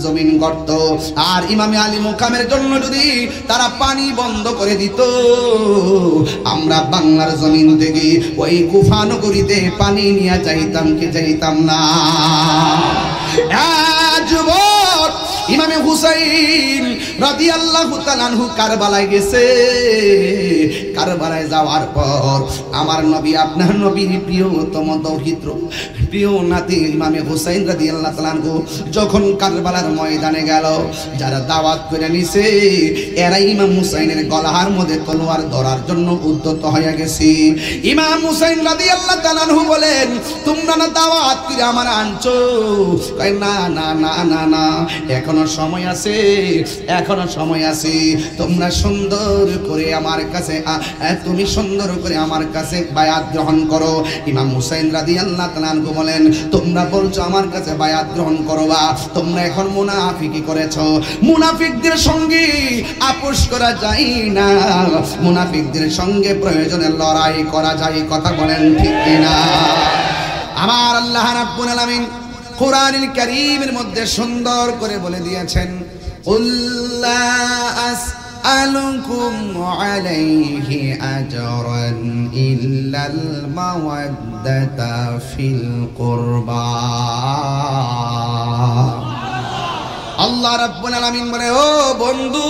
জমিন গর্ত, আর ইমামে আলী মুকামের জন্য যদি তারা পানি বন্ধ করে দিত, আমরা বাংলার জমিন থেকে ওই কুফা নগরীতে পানি নিয়ে যাইতাম কি যাইতাম না? যুবক, ইমামে হুসাইন রাদিয়াল্লাহু তাআলা আনহু কারবালায় গেছে। কারবালায় যাওয়ার পর আমার নবী, আপনার নবীর প্রিয়তম দৌহিত্র প্রিয় নাতি ইমামে হুসাইন রাদিয়াল্লাহু তাআলা আনহু যখন কারবালার ময়দানে গেল, যারা দাওয়াত করে নিছে এরা ইমাম হুসাইনের গলার মধ্যে তলোয়ার ধরার জন্য উদ্যত হয়ে গেছে। ইমাম হুসাইন রাদিয়াল্লাহু তাআলা আনহু বলেন, তোমরা না দাওয়াত করে আমার আনছো? কয় না না না না না, এখনো সময় আছে, এখনো সময় আছে। তোমরা সুন্দর করে আমার কাছে, তুমি সুন্দর করে আমার কাছে বায়াত গ্রহণ করো। ইমাম হুসাইন রাদিয়াল্লাহু তাআলা আনহু বলেন, তোমরা বলছো আমার কাছে বায়াত গ্রহণ করবা, তোমরা এখন মুনাফিকি করেছো। মুনাফিকদের সঙ্গে আপোষ করা যায় না, মুনাফিকদের সঙ্গে প্রয়োজনে লড়াই করা যায়। কথা বলেন ঠিক কিনা? আমার আল্লাহ রাব্বুল আলামিন কোরআনুল কারীমের মধ্যে সুন্দর করে বলে দিয়েছেন, উল্লা আসআলুকুম আলাইহি আজরান ইল্লাল মাওয়াদ্দাতা ফিল কুরবা। আল্লাহ রাব্বুল আলামিন বলে, ও বন্ধু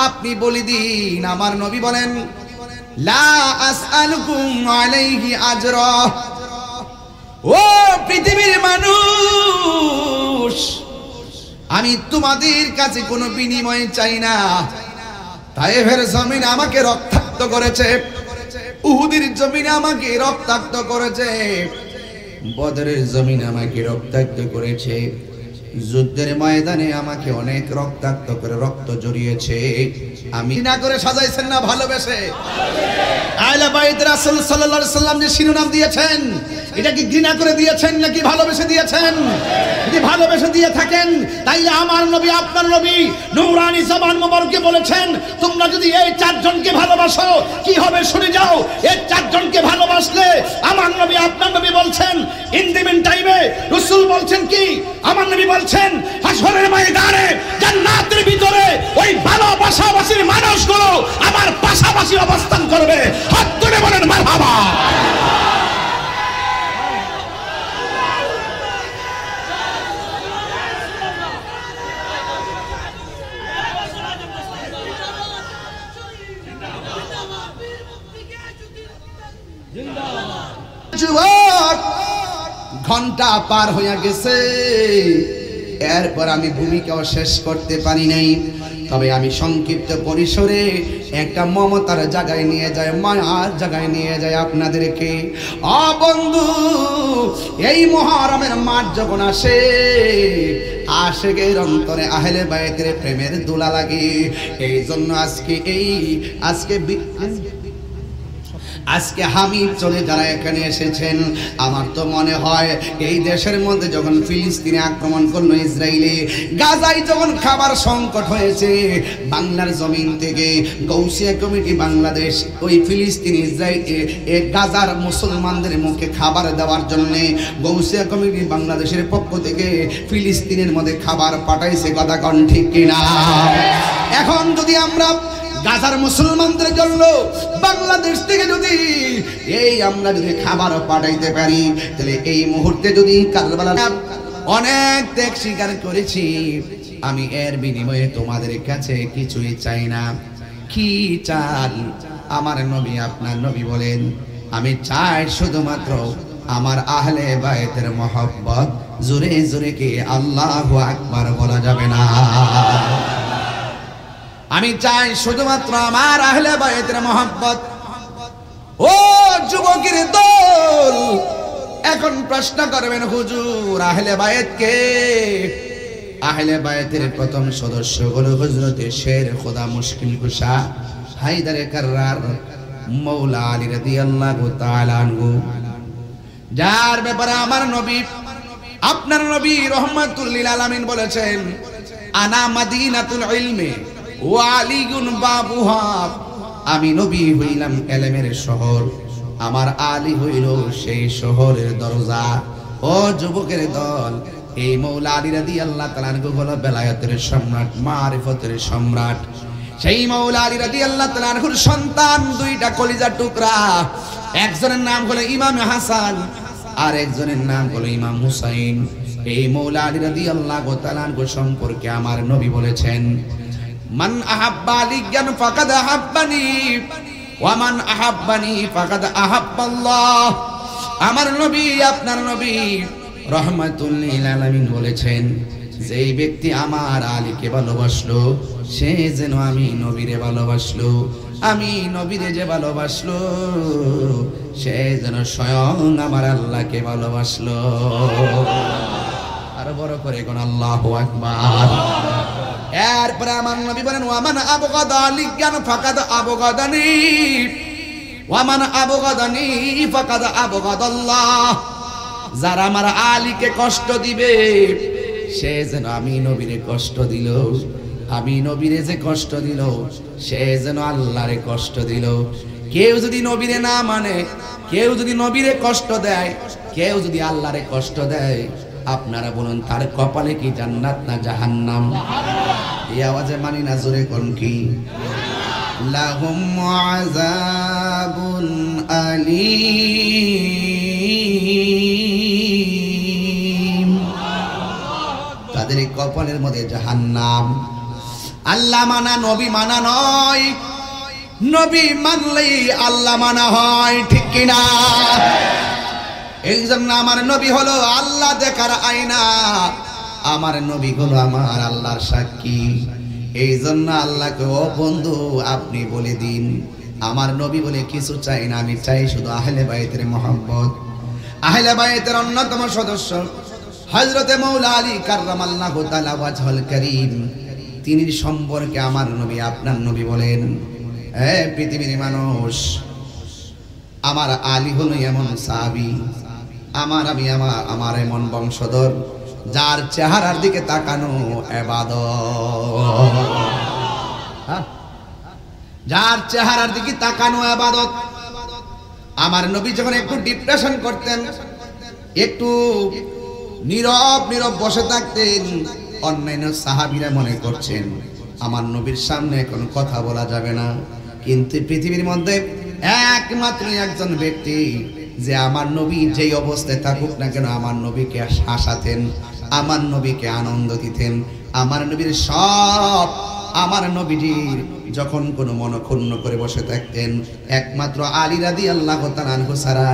আপনি বলে দিন, আমার নবী বলেন, লা আসআলুকুম আলাইহি আজরা। ও পৃথিবীর মানুষ, আমি তোমাদের কাছে কোনো বিনিময় চাই না। তায়েফের জমিন আমাকে রক্তাক্ত করেছে, উহুদের জমিন আমাকে রক্তাক্ত করেছে, বদরের জমিন আমাকে রক্তাক্ত করেছে, যুদ্ধের ময়দানে আমাকে অনেক রক্তাক্ত করে রক্ত জড়িয়েছে। আমি না করে সাজাইছেন না ভালোবেসে? আহলে বাইত রাসূল সাল্লাল্লাহু আলাইহি সাল্লাম যে শিরোনাম দিয়েছেন, এটা কি ঘৃণা করে দিয়েছেন নাকি ভালোবেসে দিয়েছেন? যদি ভালোবেসে দিয়ে থাকেন তাইলে আমার নবী, আপনার নবী নূরানী জবান মোবারকে বলেছেন, তোমরা যদি এই চারজনকে ভালোবাসো কি হবে শুনে যাও। এই চারজনকে ভালোবাসলে আমার নবী, আপনার নবী বলছেন, ইন দি মিন টাইমে রাসূল বলছেন কি, আমার নবী বলছেন, হাশরের ময়দানে জান্নাতের ভিতরে ওই ভালোবাসাবাসীর মানুষগুলো আমার পাশাপাশি অবস্থান করবে। হাত তুলে বলেন মারহাবা। যুবক, ঘন্টা পার হয়ে গেছে, এরপর আমি ভূমিকাও শেষ করতে পারি নাই। তবে আমি সংক্ষিপ্ত পরিসরে একটা মমতার জায়গায় নিয়ে যায়, মায়ার জায়গায় নিয়ে যায় আপনাদেরকে। বন্ধু, এই মুহররমের মাস যখন আসে, আশিকের অন্তরে আহলে বাইতের প্রেমের দোলা লাগে। এই জন্য আজকে হামিদ চলে যারা এখানে এসেছেন, আমার তো মনে হয় এই দেশের মধ্যে যখন ফিলিস্তিনে আক্রমণ করলো ইসরায়েলে, গাজায় যখন খাবার সংকট হয়েছে, বাংলার জমিন থেকে গৌসিয়া কমিটি বাংলাদেশ ওই ফিলিস্তিন ইসরায়েল গাজার মুসলমানদের মুখে খাবার দেওয়ার জন্য গৌসিয়া কমিটি বাংলাদেশের পক্ষ থেকে ফিলিস্তিনের মধ্যে খাবার পাঠাইছে। কথা কোন ঠিক কিনা? এখন যদি আমরা গাজার মুসলমানদের জন্য বাংলাদেশ থেকে যদি আমরা যদি খাবার পাঠাইতে পারি, তাহলে এই মুহূর্তে যদি কারবালা অনেক ত্যাগ স্বীকার করেছি, আমি এর বিনিময়ে তোমাদের কাছে কিছুই চাই না। কি চান? আমার নবী, আপনার নবী বলেন, আমি চাই শুধুমাত্র আমার আহলে বাইতের মহব্বত। জোরে জোরে কি আল্লাহু আকবার বলা যাবে না? আমি চাই শুধুমাত্র আমার আহলে বাইতের মহব্বত। ও যুবকের দল, এখন প্রশ্ন করবেন, হুজুর আহলে বাইত কে? আহলে বাইতের প্রথম সদস্য হলো হযরতে শের খোদা মুশকিল কুশা হায়দারে কাররার মওলা আলী রাদিয়াল্লাহু তাআলা আনহু, যার ব্যাপারে আমার নবী, আপনার নবী রাহমাতুল লিল আলামিন বলেছেন, আনা মাদিনাতুল ইলমি ওয়া আলীউন বাবুহা। আমি নবী হইলাম ইলমের শহর, আমার আলী হইল সেই শহরের দরজা। ও যুবকের দল, এই মৌলা আলী রাদিয়াল্লাহু তাআলা আনহু হলো বেলায়েতের সম্রাট, মারিফতের সম্রাট। সেই মৌলা আলী রাদিয়াল্লাহু তাআলা আনহুর সন্তান দুইটা কলিজার টুকরা, একজনের নাম হলো ইমাম হাসান আর একজনের নাম হলো ইমাম হুসাইন। এই মৌলা আলী রাদিয়াল্লাহু তাআলা আনহু সম্পর্কে আমার নবী বলেছেন, মান আহাব্বা আলিয়ান ফাকাদ আহাব্বানি ওয়া মান আহাব্বানি ফাকাদ আহাব্বাল্লাহ। আমার নবী, আপনার নবী রাহমাতুল লিল আলামিন বলেছেন, যেই ব্যক্তি আমার আলীকে ভালোবাসলো সে যেন আমি নবীরে ভালোবাসলো, আমি নবীরে যে ভালোবাসলো সে যেন স্বয়ং আমার আল্লাহকে ভালোবাসলো। আরো বড় করে কোন আল্লাহু আকবার। এরপরে আমার নবী বলেন, ওয়ামান আবগাদা আলিয়ান ফাকাদ আবগাদানি ওয়ামান আবগাদানি ফাকাদ আবগাদাল্লাহ। যারা আমার আলীকে কষ্ট দিবে সে যেন আমি নবীরে কষ্ট দিল, আমি নবীরে যে কষ্ট দিল সে যেন আল্লাহরে কষ্ট দিল। কেউ যদি নবীরে না মানে, কেউ যদি নবীরে কষ্ট দেয়, কেউ যদি আল্লাহরে কষ্ট দেয়, আপনারা বলুন তার কপালে কি জান্নাত না জাহান্নাম? এই আওয়াজে মানি না, জোরে কোন কি? লাহুম আযাবুন আলীম, তাদের কপালের মধ্যে জাহান্নাম। আল্লাহ মানা নবী মানা নয়, নবী মানলেই আল্লাহ মানা হয়, ঠিক কিনা? এই জন্য আমার নবী হলো আল্লাহ দেখার আয়না, আমার নবী হলো আমার আল্লাহর সাক্ষী। এই জন্য আল্লাহকে, ও বন্ধু আপনি বলে দিন, আমার নবী বলে কিছু চাই না, আমি চাই শুধু আহলে বাইতের মহব্বত। আহলে বাইতের অন্যতম সদস্য হযরতে মাওলা আলী কাররামাল্লাহু তাআলা ওয়াজহুল কারীম, তিনি সম্পর্কে আমার নবী, আপনার নবী বলেন, হে পৃথিবীর মানুষ, আমার আলী হলো এমন সাহাবী, আমার এমন বংশধর যার চেহারার দিকে তাকানো ইবাদত, যার চেহারার দিকে তাকানো ইবাদত। আমার নবী যখন একটু ডিপ্রেশন করতেন, একটু নীরব নীরব বসে থাকতেন, অন্যান্য সাহাবীরা মনে করছেন আমার নবীর সামনে এখন কথা বলা যাবে না। কিন্তু পৃথিবীর মধ্যে একমাত্র একজন ব্যক্তি যে আমার নবী যেই অবস্থায় থাকুক না কেন আমার নবীকে হাসাতেন, আমার নবীকে আনন্দ দিতেন। আমার নবীর সব, আমার নবীজির যখন কোনো মন ক্ষুণ্ণ করে বসে থাকতেন, একমাত্র আলী রাদিয়াল্লাহু তাআলা আনহু ছাড়া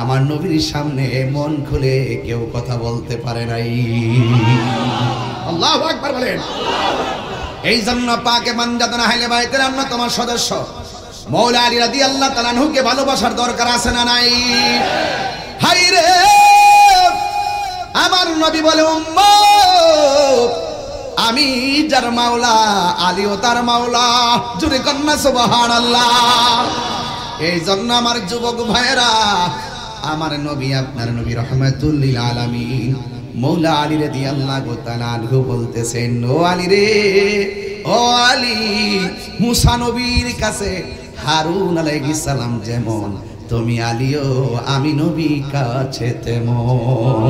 আমার নবীর সামনে মন খুলে কেউ কথা বলতে পারে নাই। আল্লাহু আকবার বলেন। এই জন্য পাকে মানজাদান আহলে বাইতের অন্যতম সদস্য মাওলা আলী রাদিয়াল্লাহু তাআলা আনহুকে ভালোবাসার দরকার আছে না নাই? হাই রে আমার নবী বলে, উম্মত আমি যার মাওলা আলীও তার মাওলা, জোরে কন্না সুবহানাল্লাহ। এই জন্য আমার যুবক ভাইরা, আমার নবী, আপনার নবী রাহমাতুল লিল আলামিন মাওলা আলী রাদিয়াল্লাহু তাআলা আনহু বলতেছেন, ও আলী রে, ও আলী, মুসা নবীর কাছে হারুন আলাইহিস সালাম যেমন, তুমি আলীও আমি নবী কাছে তেমন।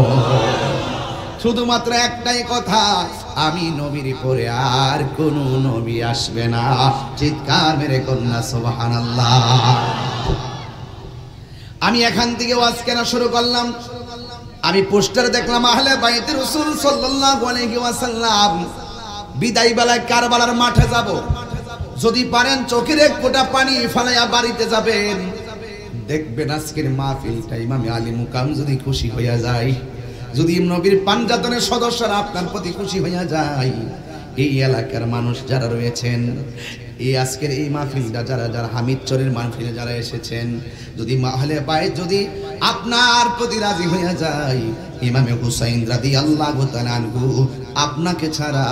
শুধুমাত্র একটাই কথা, আমি নবীর পরে আর কোন নবী আসবে না। চিৎকার মেরে কন্যা সুবহানাল্লাহ। আমি এখান থেকে ওয়াজ কেন শুরু করলাম, আমি পোস্টার দেখলাম আহলে বাইতে রাসূল সাল্লাল্লাহু আলাইহি ওয়াসাল্লাম বিদায় বেলায় কারবালার মাঠে যাব, যদি পারেন চোখের এক ফোঁটা পানি ফেলাইয়া বাড়িতে যাবেন, দেখবেন আজকের মাহফিলটা ইমাম আলী মুকাম যদি খুশি হইয়া যায়, যদি নবীর পাঞ্জাতনের সদস্যরা আপনার প্রতি খুশি হইয়া যায়, এই এলাকার মানুষ যারা রয়েছেন, এই আজকের এই মাহফিলটা যারা যারা হামিদচরের মাহফিলে যারা এসেছেন, যদি আহলে বাইত যদি আপনার প্রতি রাজি হইয়া যায়, ইমামে হুসাইন রাদিয়াল্লাহু তাআলা আনহু আপনাকে ছাড়া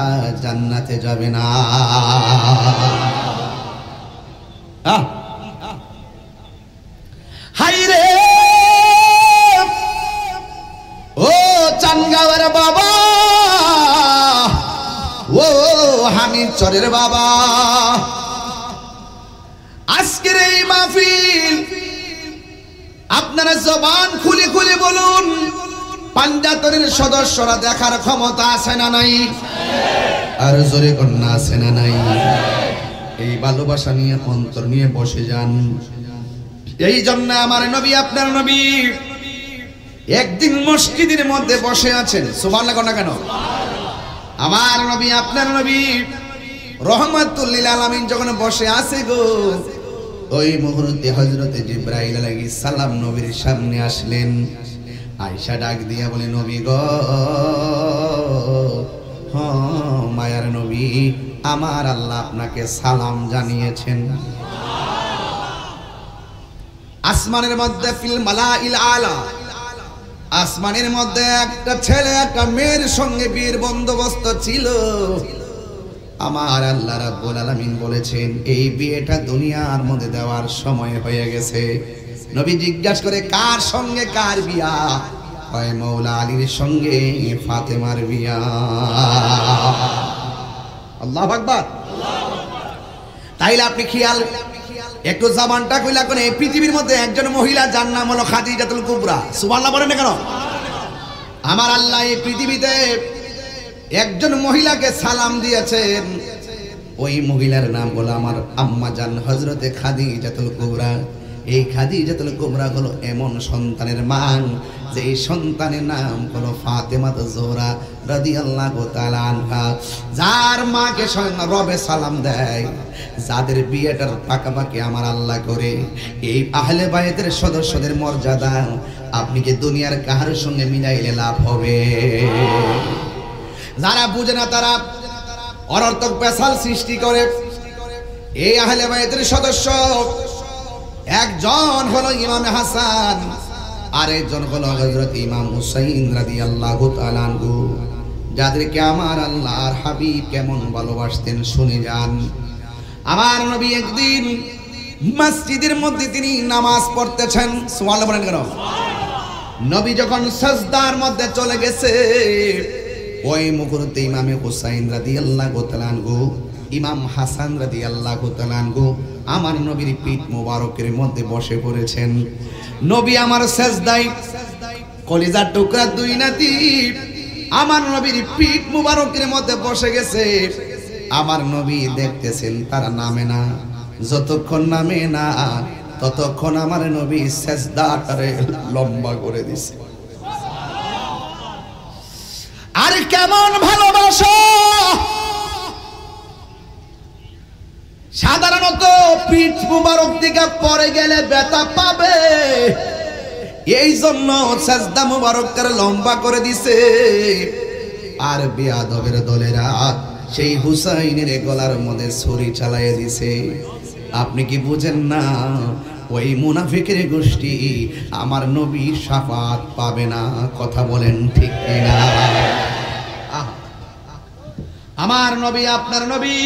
জান্নাতে যাবে না। হাই রে ও চানগাঁওয়ের বাবা, ও হামিদচরের বাবা, আজকের এই মাহফিল আপনারা জবান খুলে খুলে বলুন, পাঞ্জাতনের সদস্যরা দেখার ক্ষমতা আছে না নাই? আর জোরে কন্যা আছে না নাই? এই ভালোবাসা নিয়ে অন্তর নিয়ে বসে যান। এই জন্য আমার নবী আপনার নবী একদিন মসজিদের মধ্যে বসে আছেন, সুবহানাল্লাহ না কেন? আমার নবী আপনার নবী রহমাতুল লিল আলামিন যখন বসে আছে গো, ওই মুহূর্তে হযরতে জিবরাইল আলাইহিস সালাম নবীর সামনে আসলেন। আয়েশা ডাক দিয়া বলে, নবী গো, মায়ার নবী, আমার আল্লাহ আপনাকে সালাম জানিয়েছেন। আসমানের মধ্যে ফিল মালাইল আলা, আসমানের মধ্যে একটা ছেলে একটা মেয়ের সঙ্গে বিয়ের বন্দোবস্ত ছিল। আমার আল্লাহ রাব্বুল আলামিন বলেছেন এই বিয়েটা দুনিয়ার মধ্যে দেওয়ার সময় হয়ে গেছে। নবী জিজ্ঞাসা করে, কার সঙ্গে কার বিয়া? কয় মৌলা আলীর সঙ্গে ফাতেমার বিয়া। আল্লাহু আকবার। তাইলে আপনি খেয়াল একটু জবানটা কইলা কোন, এই পৃথিবীর মধ্যে একজন মহিলা যার নাম হলো খাদিজাতুল কুবরা, সুবহানাল্লাহ বলেন না কেন? আমার আল্লাহ এই পৃথিবীতে একজন মহিলাকে সালাম দিয়েছেন, ওই মহিলার নাম হলো আমার আম্মা জান হযরতে খাদিজাতুল কুবরা। এই খাদিজাতুল কুবরা হলো এমন সন্তানের মা যে এই সন্তানের নাম হলো ফাতেমা জোহরা রাদিয়াল্লাহু তাআলা আনহা, যার মাকে স্বয়ং রবে সালাম দেয়, যাদের বিয়েটার পাকাপাকি আমার আল্লাহ করে। এই আহলে বায়তের সদস্যদের মর্যাদা আপনি কি দুনিয়ার কাহার সঙ্গে মিলাইলে লাভ হবে? যারা বুঝে না তারা অনর্থক পেশাল সৃষ্টি করে। এই আহলে বায়তের সদস্য একজন হলো ইমাম হাসান, আরেকজন হলো হযরত ইমাম হুসাইন রাদিয়াল্লাহু তাআলা আনহু, যাদেরকে আমার আল্লাহর হাবিব কেমন ভালোবাসতেন শুনে যান। আমার নবী একদিন মসজিদের মধ্যে তিনি নামাজ পড়তেছেন, সুবহানাল্লাহ বলেন কেন? নবী যখন সাজদার মধ্যে চলে গেছে, ওই মুহূর্তে ইমামে হুসাইন রাদিয়াল্লাহু তাআলা আনহু, ইমাম হাসান রাদিয়াল্লাহু তাআলা আনহু আমার নবীর পিঠ মোবারকের মধ্যে বসে পড়েছেন। নবী আমার সাজদায়, কলিজার টুকরা দুই নাতি আমার নবীর পিঠ মোবারকের মধ্যে বসে গেছে। আমার নবী দেখতেছেন তারা নামে না, যতক্ষণ নামে না ততক্ষণ আমার নবী সাজদাটারে লম্বা করে দিছে। আর কেমন ভালোবাসা! সাধারণত পিঠ মুবারক দিকে পড়ে গেলে ব্যথা পাবে, এই জন্য সাজদা মুবারকটারে লম্বা করে দিছে। আর বেয়াদবের দলেরা সেই হুসাইনের গলার মধ্যে ছুরি চালাইয়া দিছে। আপনি কি বুঝেন না? ওই মুনাফিকের গোষ্ঠী আমার নবী শাফাত পাবে না। কথা বলেন ঠিক কিনা? আমার নবী আপনার নবী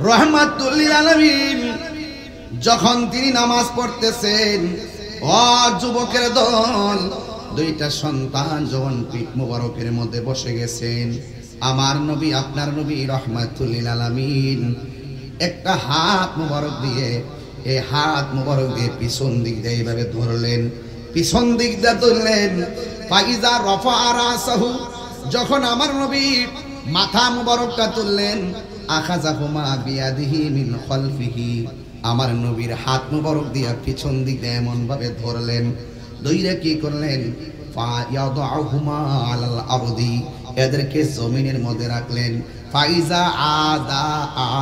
রহমাতুল লিল আলামিন যখন তিনি নামাজ পড়তেছেন, ও যুবকের দল, দুইটা সন্তান যখন পিঠ মুবারকের মধ্যে বসে গেছেন, আমার নবী আপনার নবী রহমাতুল লিল আলামিন একটা হাত মুবারক দিয়ে, এই হাত মুবারক দিয়ে পিছন দিক দিয়ে এইভাবে ধরলেন, পিছন দিক দিয়ে ধরলেন। ফাইজা রফা রাসাহু, যখন আমার নবী মাথা মুবারকটা তুললেন, আখাযাহুমা বিয়াদিহি মিন খালফিহি, আমার নবীর হাত মুবারক দিয়ে পিছন দিক দিয়ে এমন ভাবে ধরলেন, দুইরে কি করলেন? ফায়াদাহুমা আলাল আরদি, এদেরকে জমিনের মধ্যে রাখলেন। ফাইজা আদা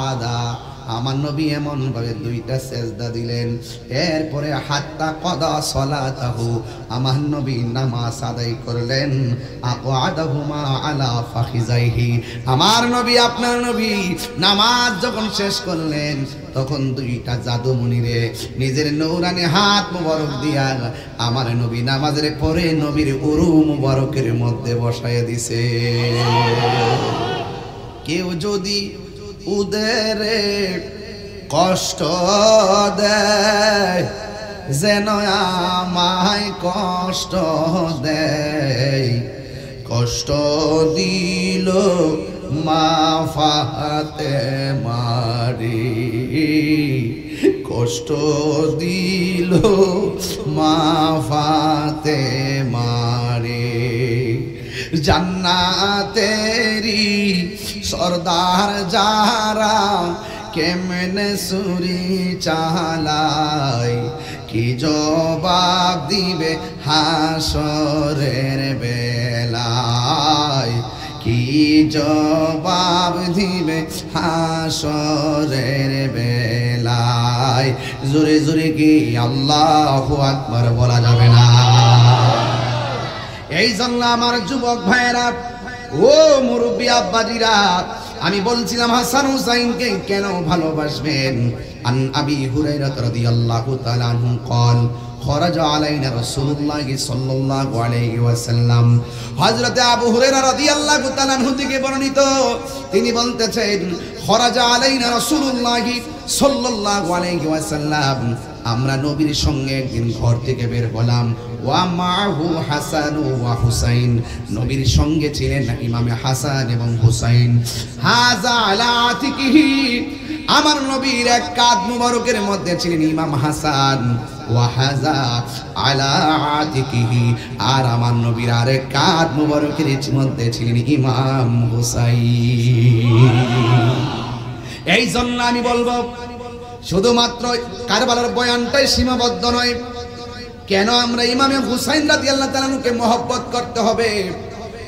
আদা, আমার নবী এমন ভাবে দুইটা সেজদা দিলেন। এরপরে হাত্তা কদা সলাতাহু, আমার নবী নামাজ আদায় করলেন। আকআদাহুমা আলা ফাখিজাইহি, আমার নবী আপনার নবী নামাজ যখন শেষ করলেন, তখন দুইটা জাদুমণিরে নিজের নৌরানি হাত মুবারক দিয়া আমার নবী নামাজের পরে নবীর উরু মুবারকের মধ্যে বসায় দিছে। কেউ যদি উদেরে কষ্ট দেয়, যেন আমায় কষ্ট দেয়, কষ্ট দিল মা ফাতেমারে, কষ্ট দিল মা ফাতেমারে। জান্নাতেরি সরদার যারা কেমনে সুরি চালায় কি জবাব দিবে হাসরের বেলায় কি জবাব দিবে হাসরের বেলায় জোরে জোরে কি আল্লাহু আকবার বলা যাবে না এই জন্য আমার যুবক ভাইরা ও মুরব্বি আব্বাজিরা আমি বলছিলাম হাসান হুসাইনকে কেন ভালোবাসবেন আন আবি হুরায়রা রাদিয়াল্লাহু তাআলা আনহু قال খরাজ আলাইনা রাসূলুল্লাহ সাল্লাল্লাহু আলাইহি ওয়াসাল্লাম হযরত আবু হুরায়রা রাদিয়াল্লাহু তাআলা আনহু থেকে বর্ণিত তিনি বলতেছেন খরাজ আলাইনা রাসূলুল্লাহ সাল্লাল্লাহু আলাইহি ওয়াসাল্লাম আমরা নবীর সঙ্গে একদিন ঘর থেকে বের হলাম ওয়া মাহু হাসান ওয়া হুসাইন নবীর সঙ্গে ছিলেন ইমামে হাসান এবং হুসাইন হাযা আলা আতিকিহি আমার নবীর এক কাঁধ মুবারকের মধ্যে ছিলেন ইমাম হাসান ওয়া হাযা আলা আতিকিহি আর আমার নবীর আরেক কাঁধ মুবারকের মধ্যে ছিলেন ইমাম হুসাইন এই জন্য আমি বলবো শুধুমাত্র কারবালার বয়ানটাই সীমাবদ্ধ নয় কেন আমরা ইমামে হুসাইন রাদিয়াল্লাহু তাআলা কে মহব্বত করতে হবে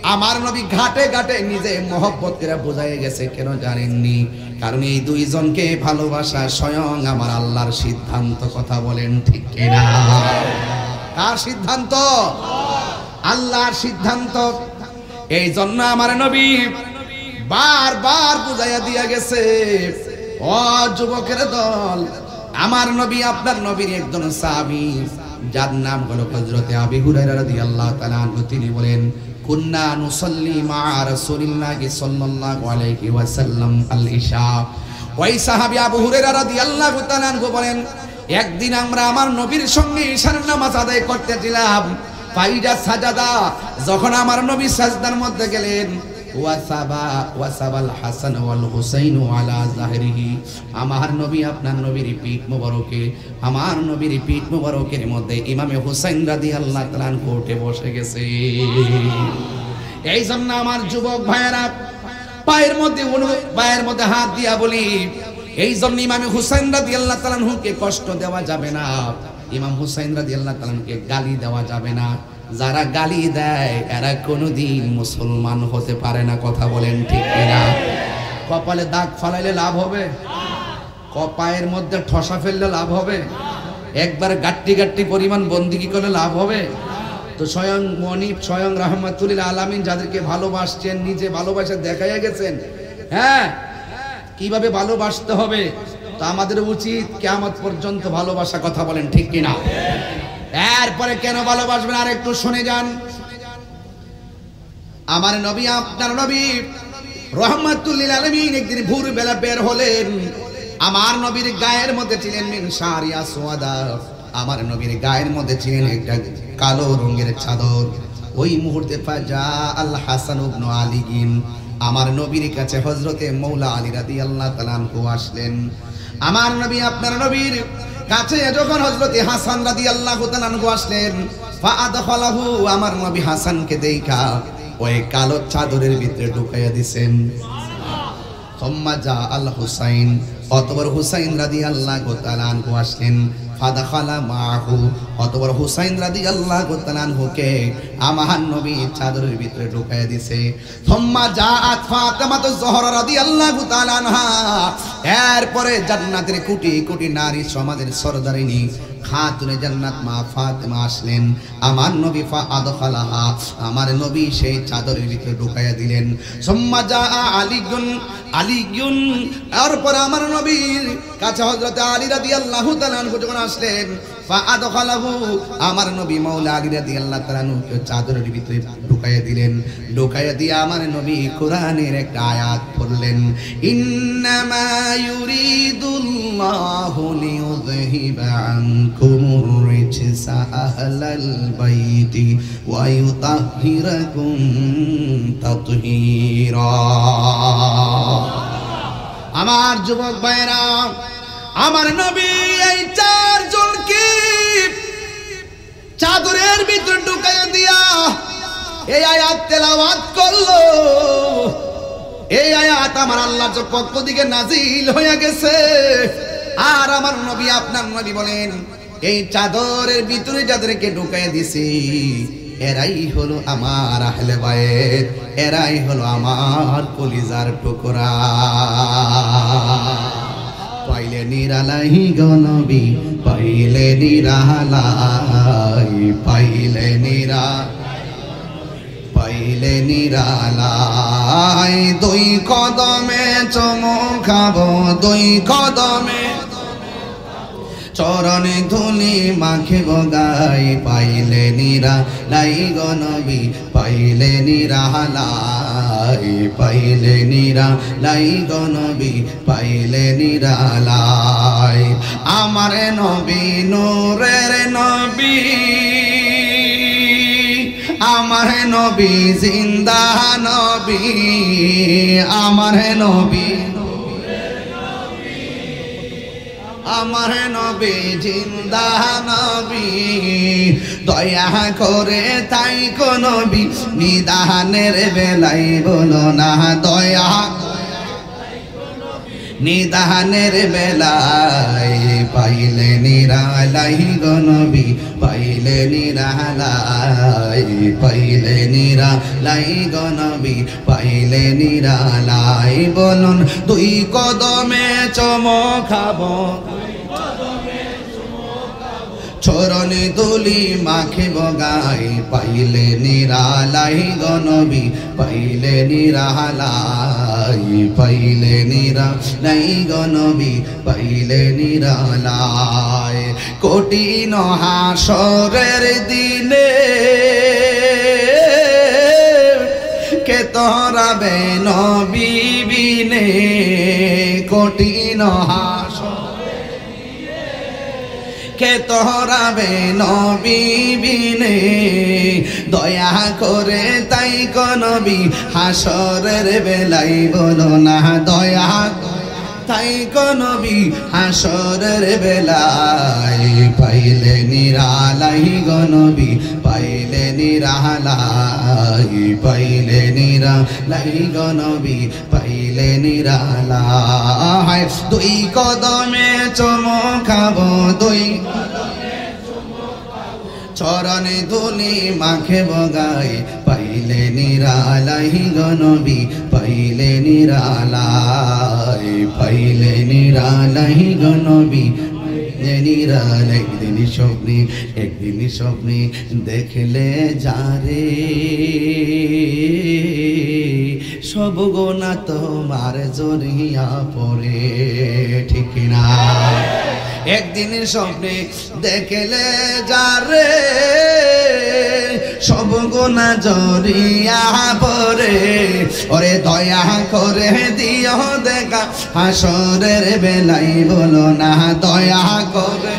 আমার নবী ঘাটে ঘাটে নিজে মহব্বত করে বোঝায় গেছে কেন জানেননি কারণ এই দুইজনকে ভালোবাসা স্বয়ং আমার আল্লাহর সিদ্ধান্ত কথা বলেন ঠিক কিনা কার সিদ্ধান্ত আল্লাহর সিদ্ধান্ত এই জন্য আমার নবী বারবার বুঝাইয়া দিয়া গেছে ও যুবকের দল আমার নবী আপনার নবীর একজন সাহাবী যার নাম হলো হযরত আবু হুরায়রা রাদিয়াল্লাহু তাআলা আনহু তিনি বলেন কুন্না নুসাল্লি মা রাসূলিল্লাহি সাল্লাল্লাহু আলাইহি ওয়াসাল্লাম আল ইশা ওই সাহাবী আবু হুরায়রা রাদিয়াল্লাহু তাআলা আনহু বলেন একদিন আমরা আমার নবীর সঙ্গে ঈশার নামাজ আদায় করতেছিলাম ফাইজা সাজাদা যখন আমার নবী সাজদার মধ্যে গেলেন ওয়াসাবাল হাসান ওয়াল হুসাইন আলা যাহরিহি আমার নবী আপনার নবীর পিঠ মোবারকে আমার নবীর পিঠ মোবারকের মধ্যে ইমামে হুসাইন রাদিয়াল্লাহু তাআলা আনহু উঠে বসে গেছে এই জন্য আমার যুবক ভাইয়েরা পায়ের মধ্যে হাত দিয়া বলি এই জন্য ইমামে হুসাইন রাদিয়াল্লাহু তাআলা আনহুকে কষ্ট দেওয়া যাবে না ইমাম হুসাইন রাদিয়াল্লাহু তাআলা আনহুকে গালি দেওয়া যাবে না যারা গালি দেয় এরা কোনোদিন মুসলমান হতে পারে না কথা বলেন ঠিক কিনা কপালে দাগ ফালাইলে লাভ হবে কপায়ের মধ্যে ঠসা ফেললে লাভ হবে একবার গাট্টি গাট্টি পরিমাণ বন্দিগি করলে লাভ হবে তো স্বয়ং মনিব স্বয়ং রাহমাতুল আলামিন যাদেরকে ভালোবাসছেন নিজে ভালোবাসা দেখাইয়া গেছেন হ্যাঁ কিভাবে ভালোবাসতে হবে তো আমাদের উচিত কিয়ামত পর্যন্ত ভালোবাসা কথা বলেন ঠিক কিনা এরপরে কেন ভালোবাসবেন আর একটু শুনে যান আমার নবী আপনার নবী রাহমাতুল লিল আলামিন একদিন ভোরবেলা বের হলেন আমার নবীর গায়ের মধ্যে ছিলেন মিন শারিয়া সুওয়াদা আমার নবীর গায়ের মধ্যে ছিলেন একটা কালো রঙের চাদর ওই মুহূর্তে ফাজা আল হাসান ইবনে আলীন আমার নবীর কাছে হযরতে মাওলা আলী রাদিয়াল্লাহু তাআলা আনহু আসলেন আমার নবী আপনার নবীর কাছে যখন হযরতে হাসান রাদিয়াল্লাহু তাআলা আনহু আসলেন ফাআদখালাহু আমার নবী হাসানকে দেখা ওই কালো চাদরের ভিতরে ঢুকাইয়া দিবেন সুম্মা জা আল হুসাইন অতঃপর হুসাইন রাদিয়াল্লাহু তাআলা আনহু আসলেন ফাদাখালা মাহু অতঃপর হুসাইন রাদিয়াল্লাহু তাআলা আনহুকে আমার নবী চাদরের ভিতরে ঢুকাইয়া দিয়েছে সুম্মা জাআত ফাতিমাতুজ জোহরা রাদিয়াল্লাহু তাআলা আনহা এরপরে জান্নাতের কোটি কোটি নারী সমাজের সরদারিনী খাতুনে জান্নাত মা ফাতিমা আসলেন আমার নবী ফাআদখালাহা আমার নবী সেই চাদরের ভিতরে ঢুকাইয়া দিলেন সুম্মা জাআ আলীগুন এরপর আমার নবীর কাছে হযরত আলী রাদিয়াল্লাহু তাআলা আনহু যখন আসলেন ফাআদখালাহু আমার নবী মাওলা আলী রাদিয়াল্লাহু তাআলা আনহুকে চাদরের ভিতরে ঢুকাইয়া দিলেন ঢুকাইয়া দিয়ে আমার নবী কোরআনের একটা আয়াত পড়লেন ইন্নামা ইউরিদুল্লাহু লিইউযহিবা আনকুমুর রিজসা আহলাল বাইতি ওয়া ইউতাহহিরাকুম তাতহীরা আমার যুবক ভাইরা আমার নবী এই চারজনকে চাদরের ভিতরে ঢুকাইয়া দিয়া এই আয়াত তেলাওয়াত করলো, এই আয়াত আমার আল্লাহর পক্ষ থেকে নাজিল হয়ে গেছে। আর আমার নবী আপনার নবী বলেন, এই চাদরের ভিতরে যাদেরকে ঢুকায় দিছি এরাই হলো আমার আহলে বাইত, এরাই হলো আমার কলিজার টুকরা। পাইলে নিরালাই গো নবী, পাইলে নিরালাই, পাইলে নিরালাই, দুই কদমে চুমু খাবো, দুই কদমে চরণে ধুলি মাখিব গাই, পাইলে নিরালাই গো নবী, পাইলে নিরালাই, পাইলে নিরালাই গো নবী, পাইলে নিরালাই। আমার নবী নূরের নবী, আমার নবী জিন্দা নবী, আমার নবী, আমার নবী জিন্দা নবী, দয়া করে তাই কো নবী নিদানের বেলাই বলো না, দয়া নিদানের বেলাই, পাইলে নিরালাই গো নবী, পাইলে নিরালাই, পাইলে নিরালাই গো নবী, পাইলে নিরালাই। বলুন দুই কদমে চুমু খাবো, চরণে ধুলি মাখিব গাই, পাইলে নিরালাই গো নবী, পাইলে নিরালাই, পাইলে নিরালাই গো নবী, পাইলে নিরালাই। কঠিন হাসরের দিনে কে তোরাবে নবী বিনে, কঠিন কে তোরাবে নবী বিনে, দয়া করে তাই কো নবী হাসরের বেলাই বলো না, দয়া তাই কো নবী হাসরের বেলাই, পাইলে নিরালাই গো নবী, পাইলে নিরালাই, পাইলে নিরালাই গো নবী, পাইলে নিরালাই। দুই কদমে চুমু খাবো, দুই চরণে ধুলি মাখিব গাই, পাইলে নিরালাই গো নবী, পাইলে নিরালাই, পাইলে নিরালাই গো নবী, নিরাল। একদিন স্বপ্নে, একদিন স্বপ্নে দেখলে যারে, সব গোনা তোমার জড়িয়া পড়ে, ঠিক না? একদিন স্বপ্নে দেখলে যারে, সব গুনাহ জড়িয়া পড়ে, ওরে দয়া করে দিও দেখা হাসরের বেলাই বলো না, দয়া করে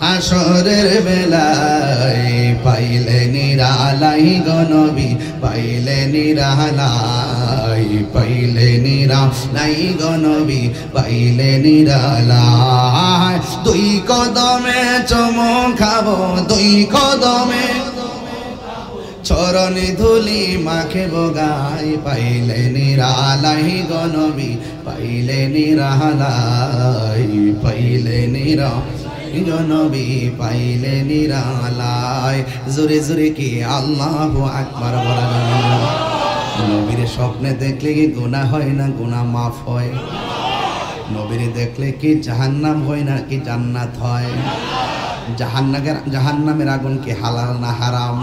হাসরের বেলাই, পাইলে নিরালাই গো নবী, পাইলে নিরালাই, পাইলে নিরালাই গো নবী, পাইলে নিরালাই। দুই কদমে চুমু খাবো, দুই কদমে চরণে ধুলি মাখিব গাই, পাইলে নিরালাই গো নবী, পাইলে নিরালাই, পাইলে নিরালাই গো নবী, পাইলে নিরালাই। জোরে জোরে কি আল্লাহু আকবার বলা। নবীর স্বপ্নে দেখলে কি গুনাহ হয় না গুনাহ মাফ হয়? নবীর দেখলে কি জাহান্নাম হয় না কি জান্নাত হয়? জাহান্নামের আগুন কি হালাল না হারাম?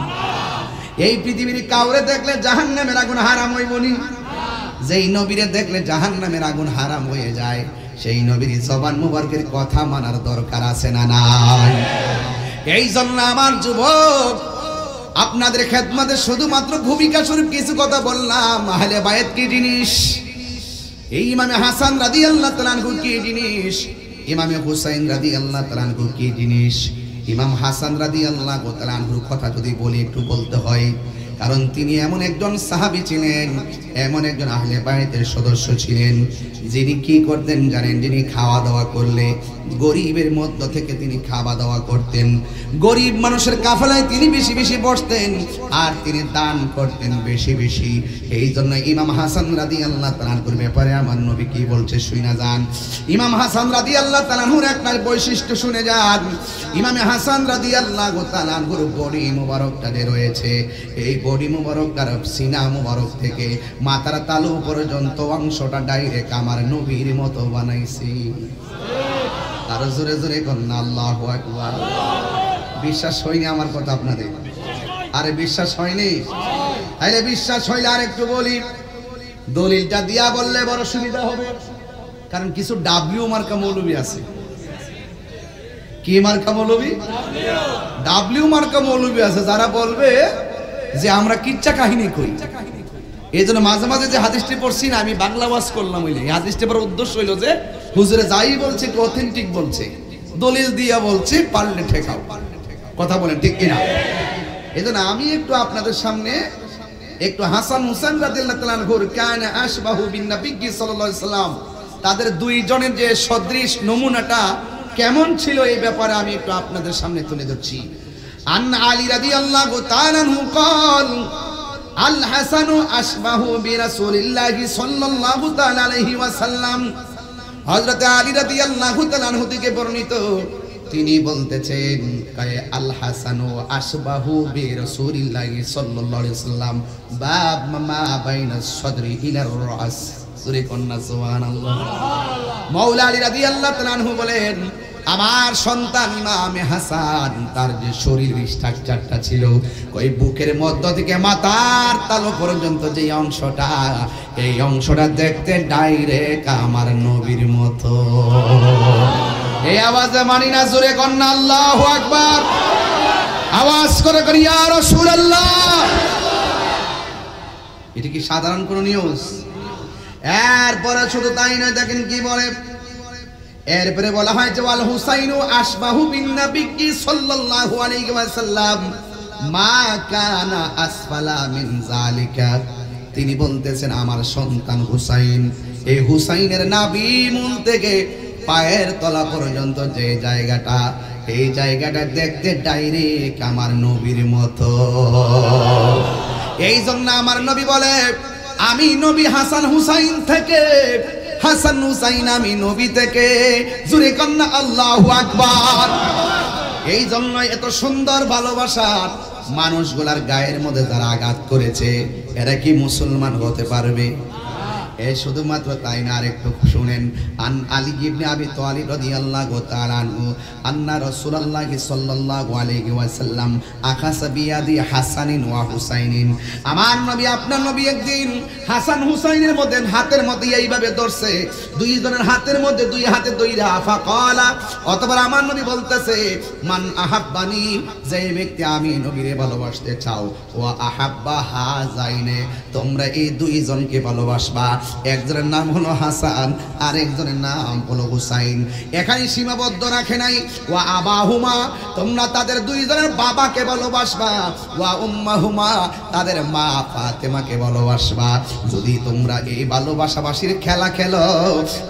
এই পৃথিবীর কাউরে দেখলে জাহান্নামের আগুন হারাম হইবনি? যেই নবীরে দেখলে জাহান্নামের আগুন হারাম হয়ে যায়, সেই নবীর জবান মুবারকের কথা মানার দরকার আছে না নাই? এই জন্য আমার যুবক, আপনাদের খেদমতে শুধুমাত্র ভূমিকা স্বরূপ কিছু কথা বললাম। আহলে বায়াত কি জিনিস, এই ইমামে হাসান রাদিয়াল্লাহু তাআলা আনহু কি জিনিস, ইমামে হুসাইন রাদিয়াল্লাহু তাআলা আনহু কি জিনিস। ইমাম হাসান রাদিয়াল্লাহু তাআলা আনহুর কথা যদি বলি একটু বলতে হয়। কারণ তিনি এমন একজন সাহাবী ছিলেন, এমন একজন আহলে বাইতের সদস্য ছিলেন, যিনি কি করতেন জানেন? যিনি খাওয়া দাওয়া করলে গরিবের মধ্য থেকে তিনি খাওয়া দাওয়া করতেন, গরিব মানুষের কাফেলায় তিনি বেশি বেশি বসতেন, আর তিনি দান করতেন বেশি বেশি। এই জন্য ইমাম হাসান রাদিয়াল্লাহু তাআলার ব্যাপারে আমার নবী কি বলছে শুনে যান। ইমাম হাসান রাদিয়াল্লাহু তাআলার একটা বৈশিষ্ট্য শুনে যান। ইমাম হাসান রাদিয়াল্লাহু তাআলার বডি মুবারকটা যে রয়েছে, এই বডি মুবারকটার সিনা মুবারক থেকে মাথার তালু পর্যন্ত অংশটা ডাইরেক্ট আমার নবীর মতো বানাইছি। আর জোরে জোরে কন্না আল্লাহু আকবার। বিশ্বাস হয়নি আমার কথা আপনাদের? আরে বিশ্বাস হয়নি? তাইলে বিশ্বাস হইলে আর একটু বলি, দলিলটা দিয়া বললে বড় সুবিধা হবে। কারণ কিছু ডাব্লিউ মার্কা মৌলবী আছে। কি মার্কা মৌলবী? ডাব্লিউ মার্কা মৌলবী আছে, যারা বলবে যে আমরা কিচ্ছা কাহিনী কই। এই জন্য মাঝে মাঝে যে হাদিসটি পড়ছি না, আমি বাংলা ওয়াজ করলাম, হইলে এই হাদিসটি পড়ার উদ্দেশ্য হইল যে হুজুরে যাই বলছে একটু অথেন্টিক বলছে, দলিল দিয়া বলছে, পারলে ঠেকাও। কথা বলেন ঠিক কিনা? এই জন্য আমি একটু আপনাদের সামনে একটু হাসান হুসাইন রাদিয়াল্লাহু তাআলা আনহুর কানা আশবাহু বিন নবী সাল্লাল্লাহু আলাইহি সাল্লাম, তাদের দুইজনের যে সদৃশ নমুনাটা কেমন ছিল এই ব্যাপারে আমি একটু আপনাদের সামনে তুলে ধরছি। আন আলী রাদিয়াল্লাহু তাআলা আনহু قال আল হাসানু আশবাহু বিরাসূলিল্লাহি সাল্লাল্লাহু তাআলা আলাইহি ওয়াসাল্লাম। হযরত আলী রাদিয়াল্লাহু তাআলা আনহু থেকে বর্ণিত, তিনি বলতেছেন আল হাসানু আশবাহু বিরাসূলিল্লাহি সাল্লাল্লাহু আলাইহি ওয়াসাল্লাম বাব মা বাইনা সদরি ইলার রাস। সূরা কন্যা সুবহানাল্লাহ। মাওলা আলী রাদিয়াল্লাহু তাআলা আনহু বলেন, আমার সন্তান ইমামে হাসান তার যে শরীর স্ট্রাকচারটা ছিল, ওই বুকের মধ্য থেকে মাথার তালু পর্যন্ত যে অংশটা, এই অংশটা দেখতে ডাইরেক্ট আমার নবীর মতো। এই আওয়াজে মানি না জোরে কন্না আল্লাহু আকবার। আওয়াজ করে করি ইয়া রাসূলুল্লাহ। এটা কি সাধারণ কোন নিউজ? এরপরে শুধু তাই নয়, দেখেন কি বলে, এরপরে বলা হয় যে ওয়াল হুসাইনু আশবাহু বিন নবী সাল্লাল্লাহু আলাইহি ওয়াসাল্লাম মা কানা আসফালা মিন যালিকা। তিনি বলতেছেন আমার সন্তান হুসাইন, এই হুসাইনের নাভি মূল থেকে পায়ের তলা পর্যন্ত যে জায়গাটা, এই জায়গাটা দেখতে ডাইরেক্ট আমার নবীর মতো। এই জন্য আমার নবী বলে, আমি নবী হাসান হুসাইন থেকে, হাসান হুসাইন আমি নবী থেকে। জোরে কন্না আল্লাহু আকবার। এই জন্য এত সুন্দর ভালোবাসা মানুষগুলার গায়ের মধ্যে যারা আঘাত করেছে, এরা কি মুসলমান হতে পারবে? এ শুধুমাত্র তাই না, আরেকটু শুনেন। আন আলী ইবনে আবি তালিব রাদিয়াল্লাহু তাআলা আনহু আন্না রাসূলুল্লাহ সাল্লাল্লাহু আলাইহি ওয়াসাল্লাম আখাসা বিয়াদি হাসানিন ওয়া হুসাইনিন। আমার নবী, আপনার নবী একদিন হাসান হুসাইনের মধ্যে হাতের মধ্যে এইভাবে ধরছে, দুইজনের হাতের মধ্যে দুই হাতে দইরা ফাকালা, অতঃপর আমার নবী বলতেছে, মান আহাব্বানি, যে ব্যক্তি আমি নবীরে ভালোবাসতে চাও, ওয়া আহাব্বা হাযাইনে, তোমরা এই দুইজনকে ভালোবাসবা। একজনের নাম হলো হাসান, আর একজনের নাম হলো হুসাইন। এখানে সীমাবদ্ধ রাখে নাই, ওয়া আবাহুমা, তোমরা তাদের দুইজনের বাবাকে ভালোবাসবা, ওয়া উম্মাহুমা, তাদের মা ফাতেমাকে ভালোবাসবা। যদি তোমরা এই ভালোবাসাবাসীর খেলা খেলো,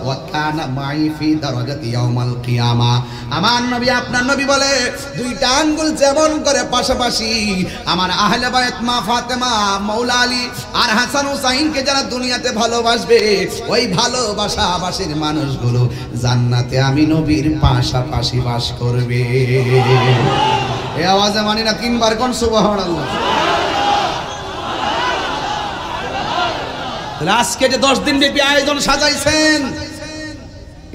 ওয়া কানা মাই ফি দারাজাতি ইয়াউমাল কিয়ামা, আমার নবী, আপনার নবী বলে, দুইটা আঙ্গুল যেমন করে পাশাপাশি আমার আহলে বায়ত মা ফাতেমা, মাওলা আলী আর হাসান হুসাইনকে যারা দুনিয়াতে ভালোবাসবে, ওই ভালোবাসাবাসীর মানুষগুলো জান্নাতে আমি নবীর পাশাপাশি বাস করবে। এই আওয়াজে মানি না তিনবার কোন সুবহানাল্লাহ। আজকে যে 10 দিন ব্যাপী আয়োজন সাজাইছেন,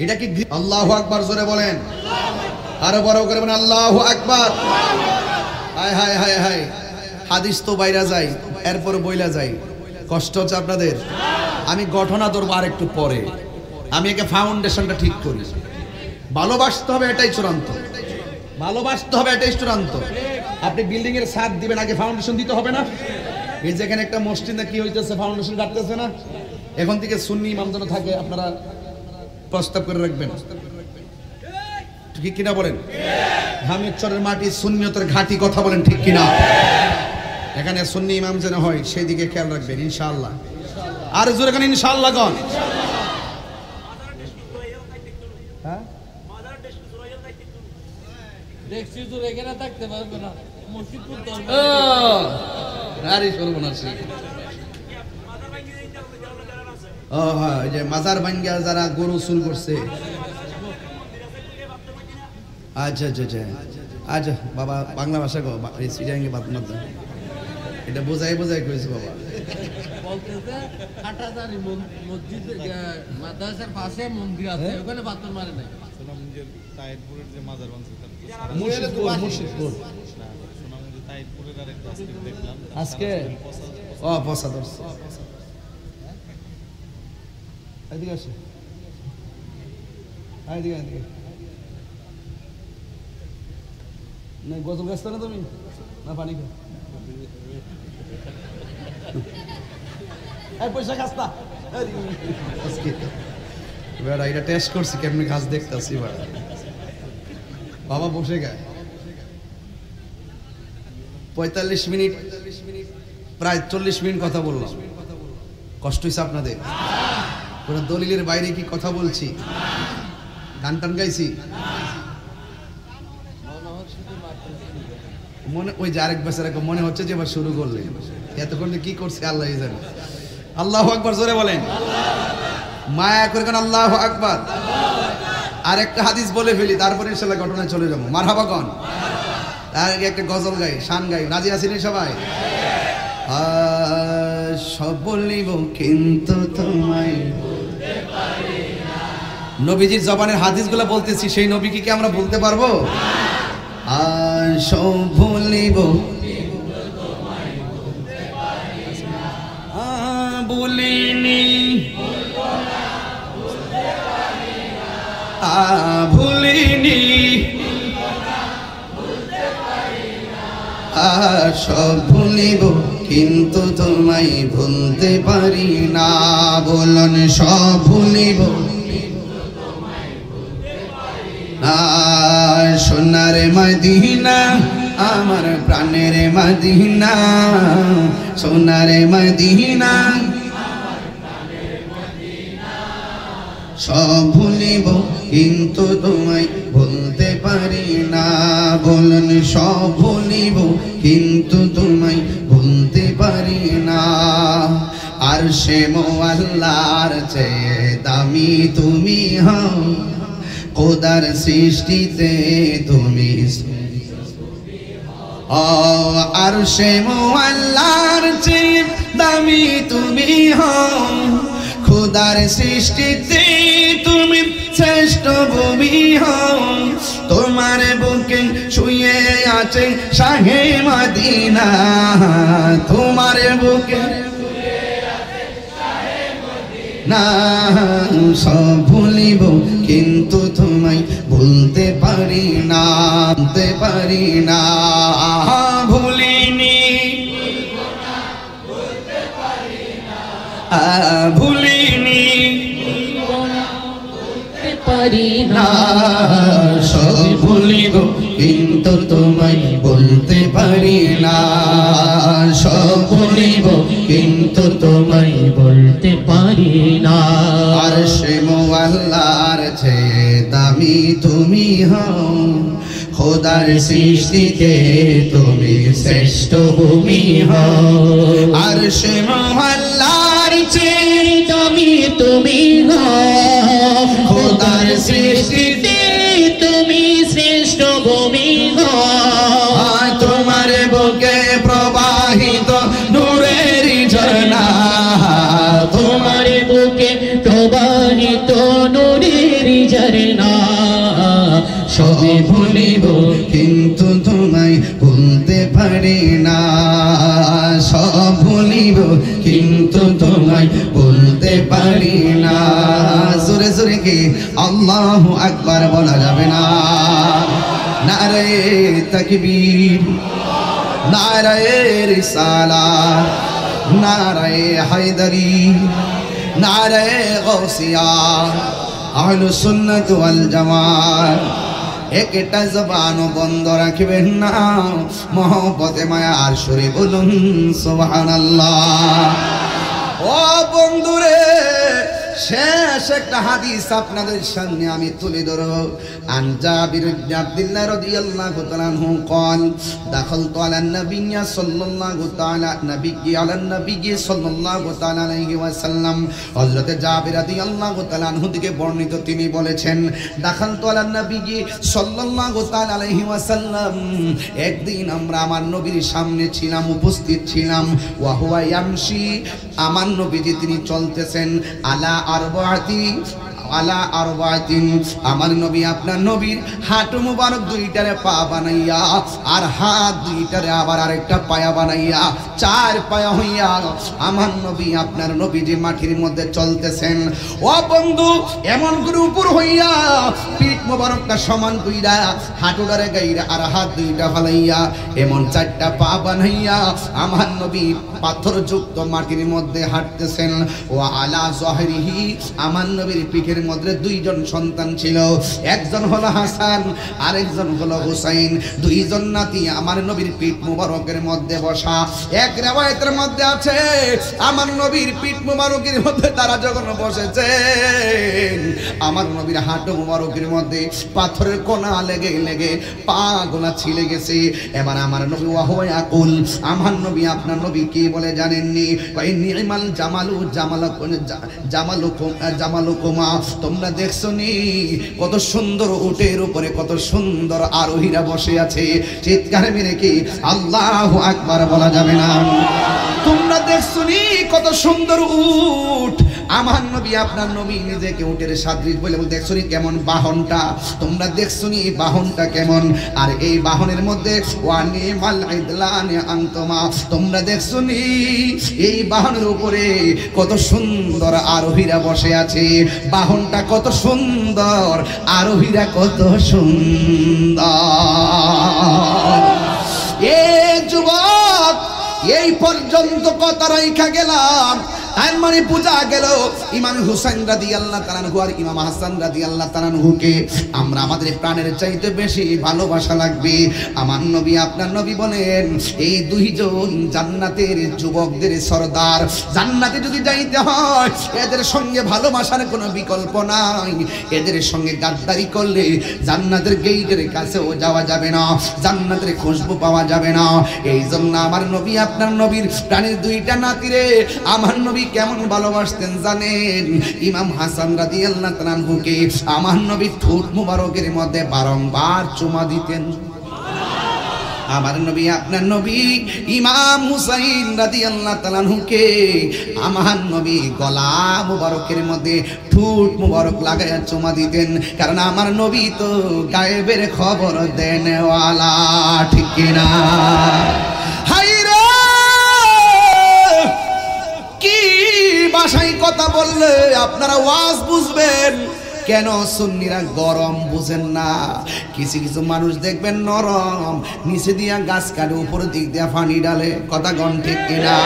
এটা কি? আল্লাহু আকবার জোরে বলেন, আরো বড় করে বলেন আল্লাহু আকবার। হায় হায় হায় হায়, হাদিস তো বাইরা যায়, এরপর বইলা যায়। কষ্ট হচ্ছে আপনাদের? আমি ঘটনা ধরবো আর একটু পরে, আমি একে ফাউন্ডেশনটা ঠিক করি। ভালোবাসতে হবে, এটাই চূড়ান্ত। ভালোবাসতে হবে, এটাই চূড়ান্ত। আপনি বিল্ডিং এর ছাদ দিবেন, আগে ফাউন্ডেশন দিতে হবে না? এই যেখানে একটা মসজিদে কি হইতেছে, ফাউন্ডেশন কাটতেছে না? এখন থেকে সুন্নি ইমাম যেন থাকে, আপনারা প্রস্তাব করে রাখবেন, ঠিক কিনা বলেন? হামিদচরের মাটি সুন্নিয়তের ঘাটি, কথা বলেন ঠিক কিনা? এখানে সুন্নি ইমাম যেন হয় সেই দিকে খেয়াল রাখবেন ইনশাআল্লাহ। আর জোরে কোন ইনশাআল্লাহ কোন। হ্যাঁ দেখছি তো এখানে থাকতে পারবে না, মসজিদ করতে হবে। ও আরে সর্বনাশী। ও হ্যাঁ, ওই যে মাজার ভাঙ্গা যারা গরু চুল করছে। আচ্ছা আচ্ছা আচ্ছা আচ্ছা বাবা বাংলা ভাষা গো, সিটাঙ্গে বাদ মাত এটা বোঝাই বোঝাই কইছে বাবা। বলতেছে হাটাজারি মসজিদ মাদ্রাসার পাশে মন্দির আছে, ওখানে পাথর মারে নাই। সোনামুঞ্জের তাইরপুরের যে মাজার ভাঙছে মুর্শিদপুর সোনামুঞ্জের তাইরপুরের আরেকটা আজকে দেখলাম আজকে ও পসা ধরছে। এদিকে আসে, এদিকে এদিকে না গজল গাছ না তুমি না পানি খা এই পয়সা খাস না বেড়া এটা টেস্ট করছি কেমনি গাছ দেখতেছি বাবা বসে গায় 45 মিনিট প্রায় 40 মিনিট কথা বললাম। কষ্ট হয়েছে আপনাদের? কোনো দলিলের বাইরে কি কথা বলছি? গান টান গাইছি? মনে ওই যে আরেক বছর মনে হচ্ছে যে এবার শুরু করলেন, এতক্ষণ কি করছে আল্লাহ জানে। আল্লাহু আকবার জোরে বলেন, মায়া করে কেন আল্লাহু আকবার। আর একটা হাদিস বলে ফেলি, তারপরে ইনশাআল্লাহ ঘটনায় চলে যাবো। মারহাবা কোন। তার আগে একটা গজল গাই, শান গাই। রাজি আছেন সবাই? সব বলিব কিন্তু তোমায় বলতে পারি না। নবীজির জবানের হাদিসগুলো বলতেছি, সেই নবীকে কি আমরা বলতে পারবো? সব বলিব ভুলিনি ভুলিনি সব ভুলিব কিন্তু তোমায় ভুলতে পারি না। বলুন সব ভুলিব সোনার মদিনা আমার প্রাণের মদিনা, সোনার মদিনা সব ভুলিব কিন্তু তোমায় ভুলতে পারি না। বলুন সব ভুলিব কিন্তু তোমায় ভুলতে পারি না। আর সে মোয়াল্লার চেয়ে দামি তুমি হও, খোদার সৃষ্টিতে তুমি আর সে মোয়াল্লার চেয়ে দামি তুমি হও, খোদার সৃষ্টিতে তুমি শ্রেষ্ঠ ভূমি হও। তোমার বুকে শুয়ে আছে শাহে মদিনা, তোমার বুকে না সব ভুলিব কিন্তু তোমায় ভুলতে পারি না, ভুলতে পারি না। ভুলিনি ভুলিনি পারি না, সব ভুলিব কিন্তু তোমায় বলতে পারি না। সব ভুলিব কিন্তু তোমায় বলতে পারি না। আর সে মোয়াল্লার চেয়ে দামি তুমি হও, খোদার সৃষ্টিতে তুমি শ্রেষ্ঠ ভূমি হও। আর সে মোয়াল্লার চেয়ে দামি তুমি হও, খোদার সৃষ্টিতে তুমি শ্রেষ্ঠ ভূমি হও। তোমার বুকে প্রবাহিত নূরের ঝর্ণা, তোমার বুকে প্রবাহিত নূরের ঝরনা। সবে ভুলিব কিন্তু তোমায় ভুলতে পারি না। সব ভুলিব কিন্তু তোমায় ভুলতে পারি না। জোরে জোরে কি আল্লাহু আকবার বলা যাবে না? নারে তাকবীর, নারে রিসালাত, নারে হায়দারি, নারে গাউসিয়া, আহলুস সুন্নাত ওয়াল জামাত। একটা জবানও বন্ধ রাখবেন না। মহব্বতে মায়ার সুরে বলুন সুবহানাল্লাহ। ও বন্ধুরে, শেষ একটা হাদিস আপনাদের সামনে আমি তুলে ধরব। আন জাবির ইবনে আব্দুল্লাহ রাদিয়াল্লাহু তাআলা আনহু قال دخلت على النبي صلى الله تعالى عليه وسلم। হযরত জাবির রাদিয়াল্লাহু তাআলা আনহু থেকে বর্ণিত, তিনি বলেছেন দাখালতু আলা নবী সাল্লাল্লাহু তাআলা আলাইহি ওয়াসাল্লাম, একদিন আমরা আমার নবীর সামনে ছিলাম, উপস্থিত ছিলাম। ওয়া হুয়া ইয়ামশি, আমার নবীজি তিনি চলতেছেন আলা আরবাতিন, আমার নবী আপনার নবীর হাঁটু মুবারক দুইটারে পা বানাইয়া আর হাত দুইটারে আবার আরেকটা পায়া বানাইয়া চার পায়া হইয়া আমার নবী আপনার নবীজি মাটির মধ্যে চলতেছেন। ও বন্ধু, এমন করে উপর হইয়া পিঠ মুবারকটা সমান কইরা হাঁটুটারে গাইরা আর হাত দুইটা ফালাইয়া এমন চারটা পা বানাইয়া আমার নবী পাথরযুক্ত মাটির মধ্যে হাঁটতেছেন। ও আলা জহরিহি, আমার নবীর পিঠের মধ্যে দুইজন সন্তান ছিল, একজন হলো হাসান আরেকজন হলো হুসাইন, দুইজন নাতি আমার নবীর পিঠ মুবারকের মধ্যে বসা। এক riwayat-এর মধ্যে আছে আমার নবীর পিঠ মুবারকের মধ্যে তারা যখন বসেছে আমার নবীর হাঁটু মুবারকের মধ্যে পাথরের কোনা লেগে লেগে পা গোলা ছিঁড়ে গেছে। এবার আমার নবী ওয়াহুয়া ইয়াকুল, আমার নবী আপনার নবী কি বলে জানেননি? নি'মাল জামালুকুমা, তোমরা দেখছো নি কত সুন্দর উটের উপরে কত সুন্দর আরোহীরা বসে আছে। চিৎকার মেরে কি আল্লাহু আকবার বলা যাবে না? তোমরা দেখছো নি কত সুন্দর উট। আমার নবী আপনার নবী নিজেকে উটের সাদৃশ বলে দেখছো নি কেমন বাহনটা, তোমরা দেখছো নি বাহনটা কেমন। আর এই বাহনের মধ্যে ওয়ানিমাল ইদলানি আনতুমা, তোমরা দেখছো নি এই বাহনের উপরে কত সুন্দর আরোহীরা বসে আছে। বাহনটা কত সুন্দর, আরোহীরা কত সুন্দর। এ যুবক, এই পর্যন্ত কথা রাইখা গেলাম, তার মানে বোঝা গেল ইমাম হুসাইন রাদিয়াল্লাহু তাআলা আনহু আর ইমাম হাসান রাদিয়াল্লাহু তাআলা আনহুকে আমরা আমাদের প্রাণের চাইতে বেশি ভালোবাসা লাগবে। আমার নবী আপনার নবী বলেন এই দুইজন জান্নাতের যুবকদের সরদার। জান্নাতে যদি যাইতে হয় এদের সঙ্গে ভালোবাসার কোনো বিকল্প নাই। এদের সঙ্গে গাদ্দারি করলে জান্নাতের গেটের কাছেও যাওয়া যাবে না, জান্নাতের খুশবু পাওয়া যাবে না। এই জন্য আমার নবী আপনার নবীর প্রাণের দুইটা নাতিরে আমার নবী কেমন ভালোবাসতেন জানেন? ইমাম হাসান রাদিয়াল্লাহু তাআলা আনহুকে আমার নবী ঠোঁট মুবারকের মধ্যে বারংবার চুমা দিতেন। আমার নবী আপনার নবী ইমাম হুসাইন রাদিয়াল্লাহু তাআলা আনহুকে আমার নবী গলা মুবারকের মধ্যে ঠোঁট মুবারক লাগায়া চুমা দিতেন, কারণ আমার নবী তো গায়েবের খবর দেনওয়ালা, ঠিক কিনা? ভাষায় কথা বললে আপনারা ওয়াজ বুঝবেন। কেন সুন্নিরা গরম বুঝেন না? কিছু কিছু মানুষ দেখবেন নরম, নিচে দিয়া গাছ কাটে উপর দিক দিয়া পানি ডালে, কথা গণ ঠিক কিনা?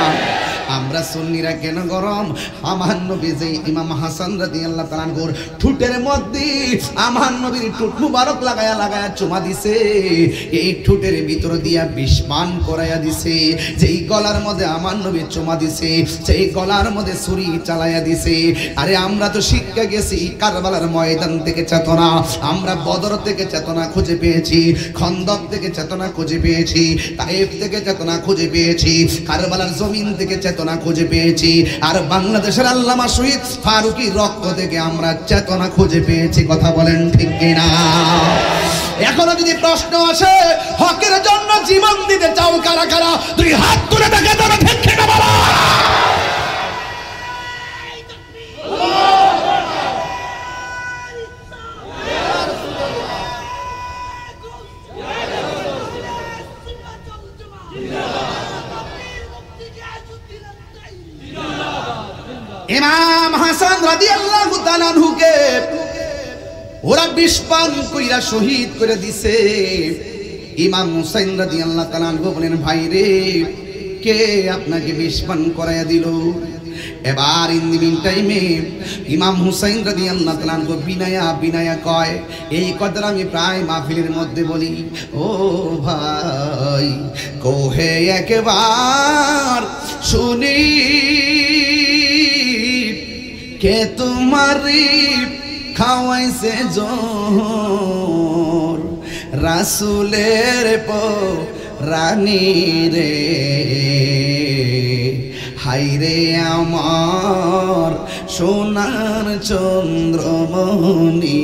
আমরা সুন্নিরা কেন গরম? আমার নবী যে ইমাম হাসান রাদিয়াল্লাহু তাআলা আনহুর ঠোঁটের মধ্যে আমার নবীর ঠোঁট মুবারক লাগায়া লাগায়া চুমা দিছে, এই ঠোঁটের ভিতর দিয়া বিষ পান করাইয়া দিছে। যেই গলার মধ্যে আমার নবী চুমা দিছে সেই গলার মধ্যে ছুরি চালাইয়া দিছে। আরে আমরা তো শিক্ষা গেছি কারবালার ময়দান থেকে চেতনা, আমরা বদর থেকে চেতনা খুঁজে পেয়েছি, খন্দক থেকে চেতনা খুঁজে পেয়েছি, তায়েফ থেকে চেতনা খুঁজে পেয়েছি, কারবালার জমিন থেকে চেতনা খুঁজে পেয়েছি, আর বাংলাদেশের আল্লামা শহীদ ফারুকী রক্ত থেকে আমরা চেতনা খুঁজে পেয়েছি। কথা বলেন ঠিক কিনা? এখনো যদি প্রশ্ন আসে হকের জন্য জীবন দিতে চাও কারা কারা, দুই হাত তুলে দেখে তারা ঠিক কিনা বলো। ইমাম হাসান রাদিয়াল্লাহু তাআলা আনহুকে ওরা বিষ পান কইরা শহীদ করে দিছে। ইমাম হুসাইন রাদিয়াল্লাহু তাআলা আনহু বলেন, ভাই রে, কে আপনাকে বিষ পান করাইয়া দিল? এবার ইন দি মিন টাইমে ইমাম হুসাইন রাদিয়াল্লাহু তাআলা আনহু বিনায়া কয়, এই কথাটা আমি প্রায় মাহফিলের মধ্যে বলি, ও ভাই কোহে একবার শুনি কে তোমারি খাওয়াইছে জোর রাসূলের রানী রে, হাইরে আমার সোনার চন্দ্রমণি,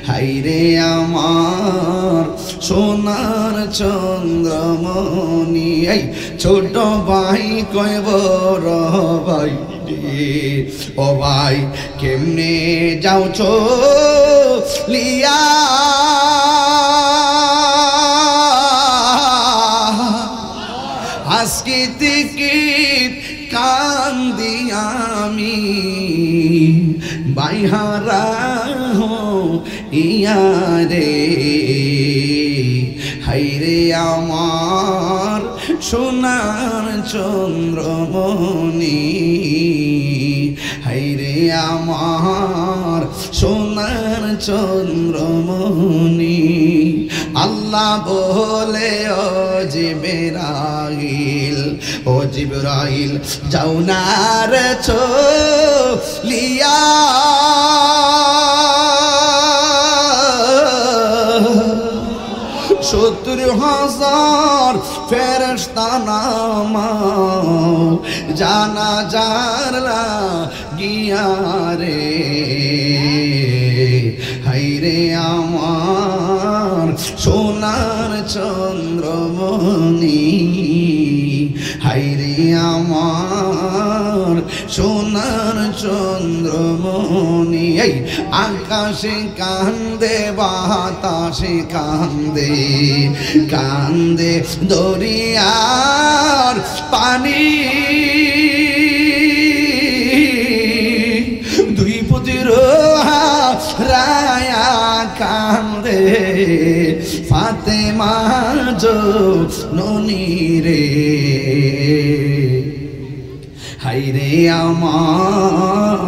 হাইরে আমার সোনার চন্দ্রমণি। এই ছোট ভাই কয় বড় ভাই ও ভাই কেমনে যাও লিয়া আজকে থেকে কান্দি আমি বাইহারা ইয়ারে, হাইরে আমার সোনার চন্দ্রমণি, হাইরে আমার সোনার চন্দ্রমণি। আল্লাহ বলে ও জিবরাইল যাও না রে চলিয়া, 70,000 ফেরেশতা নামাও জানাজার লাগিয়া রে, হাইরে আমার সোনার চন্দ্রমণি, হাইরে আমার সোনার চন্দ্রমণি। এই আকাশে কান্দে বাতাসে কান্দে কান্দে দরিয়ার পানি, দুই পুতির রায়া কান্দে ফাতেমা জননী রে, হাইরে আমার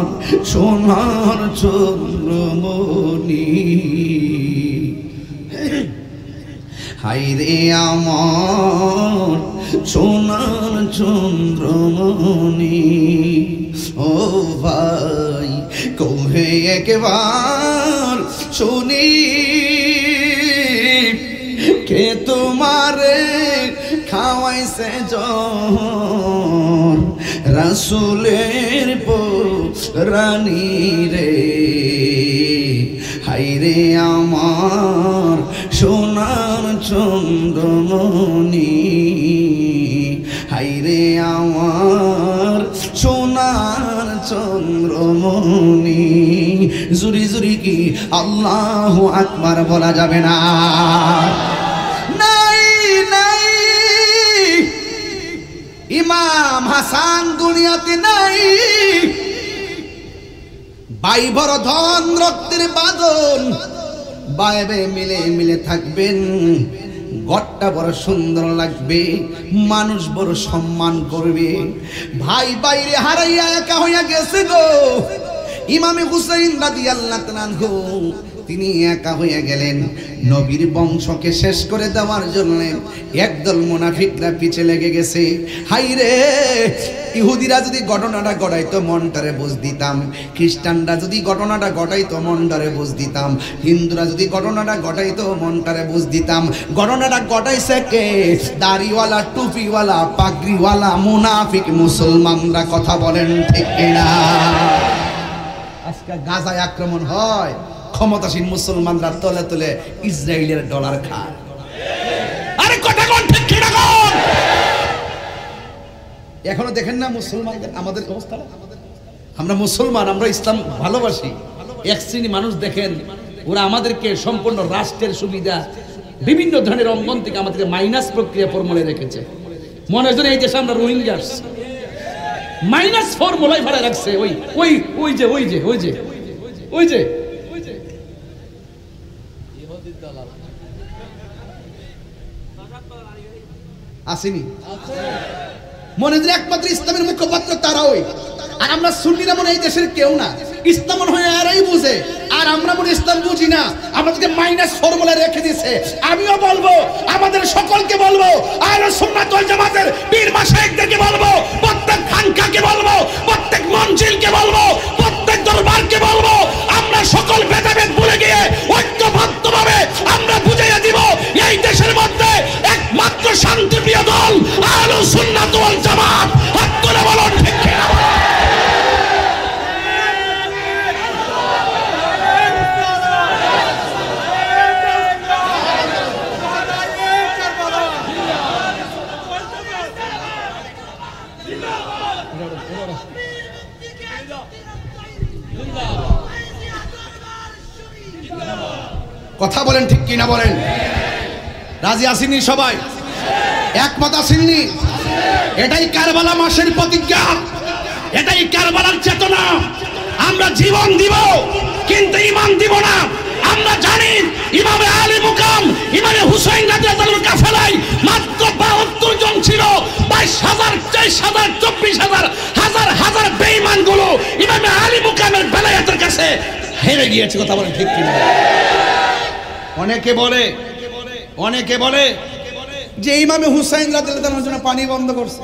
সোনার চন্দ্রমণি, হাইরে আমার সোনার চন্দ্রমণি। ও ভাই কোহে একবার শুনি কে তোমারে খাওয়াইছে জোর রাসূলের রানী রে, হাইরে আমার সোনার চন্দ্রমণি, হাইরে আমার সোনার চন্দ্রমণি। জুরি জুরি কি আল্লাহু আকবার বলা যাবে না? নাই নাই ইমাম হাসান দুনিয়াতে নাই, ভাই বড় ধন রক্তের বাঁধন, বাইবে মিলে মিলে থাকবেন, ঘরটা বড় সুন্দর লাগবে, মানুষ বড় সম্মান করবে। ভাই বাইরে হারাইয়া একা হইয়া গেছে গো। ইমামে হুসাইন রাদিয়াল্লাহু তাআলা আনহু তিনি একা হয়ে গেলেন। নবীর বংশকে শেষ করে দেওয়ার জন্য একদল মুনাফিকরা পিছে লেগে গেছে। হাইরে ইহুদিরা যদি ঘটনাটা ঘটাইতো মনটারে বুঝ দিতাম, খ্রিস্টানরা যদি ঘটনাটা ঘটাইতো মনটারে বুঝ দিতাম, হিন্দুরা যদি ঘটনাটা ঘটাইতো মনটারে বুঝ দিতাম। ঘটনাটা ঘটাইছে কে? দাড়িওয়ালা, টুপিওয়ালা, পাগড়িওয়ালা মুনাফিক মুসলমানরা। কথা বলেন ঠিক কিনা? আজকে গাজায় আক্রমণ হয়, ক্ষমতাসীন মুসলমানরা তলে তলে ইসরায়েলের ডলার খায়। আরে কথা কোন ঠিক কিনা কোন? এখনো দেখেন না মুসলমানদের আমাদের অবস্থা? আমরা মুসলমান, আমরা ইসলাম ভালোবাসি। এক শ্রেণী মানুষ দেখেন ওরা আমাদেরকে সম্পূর্ণ রাষ্ট্রের সুবিধা বিভিন্ন ধরনের অঙ্গন থেকে আমাদেরকে মাইনাস প্রক্রিয়া ফর্মুলায় রেখেছে। মনে হয় এই দেশে আমরা রোহিঙ্গাস মাইনাস ফর্মুলায় ভাড়া রাখছে। ওই ওই ওই যে ওই যে ওই যে ওই যে আসেনি মনে হয় একমাত্র ইসলামের মুখপাত্র তারাই, আর আমরা সুন্নিরা মনে এই দেশের কেউ না। ইসলাম মনে হয় এরাই বুঝে, আর আমরা মনে ইসলাম বুঝি না। আমাদেরকে মাইনাস ফর্মুলায় রেখে দিয়েছে। আমিও বলবো, আমাদের সকলকে বলবো, আহলে সুন্নাত ওয়াল জামাতের পীর মাশায়েখদেরকে বলবো, প্রত্যেক খানকাকে বলবো, প্রত্যেক মঞ্জিলকে বলবো, প্রত্যেক দরবারকে বলবো, আমরা সকল ভেদাভেদ ভুলে গিয়ে ঐক্যবদ্ধভাবে আমরা বুঝিয়ে দিব এই দেশের মধ্যে একমাত্র শান্তিপ্রিয় দল আহলে সুন্নাত ওয়াল জামাত। হাত তুলে বলুন ঠিক কিনা? কথা বলেন ঠিক কিনা বলেন? রাজি আসেননি সবাই? একমত আসেননি? এটাই কারবালা মাসের প্রতিজ্ঞা, এটাই কারবালার চেতনা। আমরা জীবন দিব কিন্তু ঈমান দিব না। আমরা জানি ইমামে আলী মুকাম ইমামে হুসাইন রাদিয়াল্লাহু আনহুর কাফেলায় মাত্র 72 জন ছিল। 22,000, 23,000, 24,000 হাজার হাজার বেঈমানগুলো ইমামে আলী মুকামের বেলায়েতের কাছে হেরে গিয়েছে। কথা বলেন ঠিক কিনা? অনেকে বলে যে ইমামে হুসাইন রাদিয়াল্লাহু আনহুর জন্য পানি বন্ধ করছে।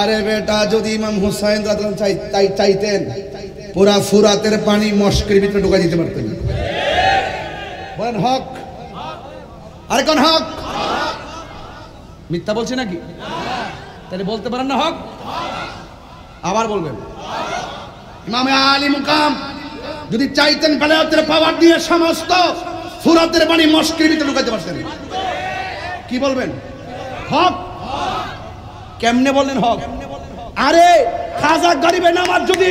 আরে বেটা, যদি ইমাম হুসাইন রাদিয়াল্লাহু আনহু চাইতেন পুরা ফুরাতের পানি মস্কের ভিতরে ঢুকাই দিতে পারতেন। বলেন হক? আরে কোন হক? মিথ্যা বলছে নাকি? তাহলে বলতে পারেন না হক? আবার বলবেন। ইমামে আলী মুকাম যদি চাইতেন বেলায়েতের পাওয়ার দিয়ে সমস্ত ফুরাতের পানি মস্কের ভিতরে ঢুকাইতে পারতেন। কি বলবেন? হক? কেমনে বলেন হক? আরে খাজা গরিবের নামাজ যদি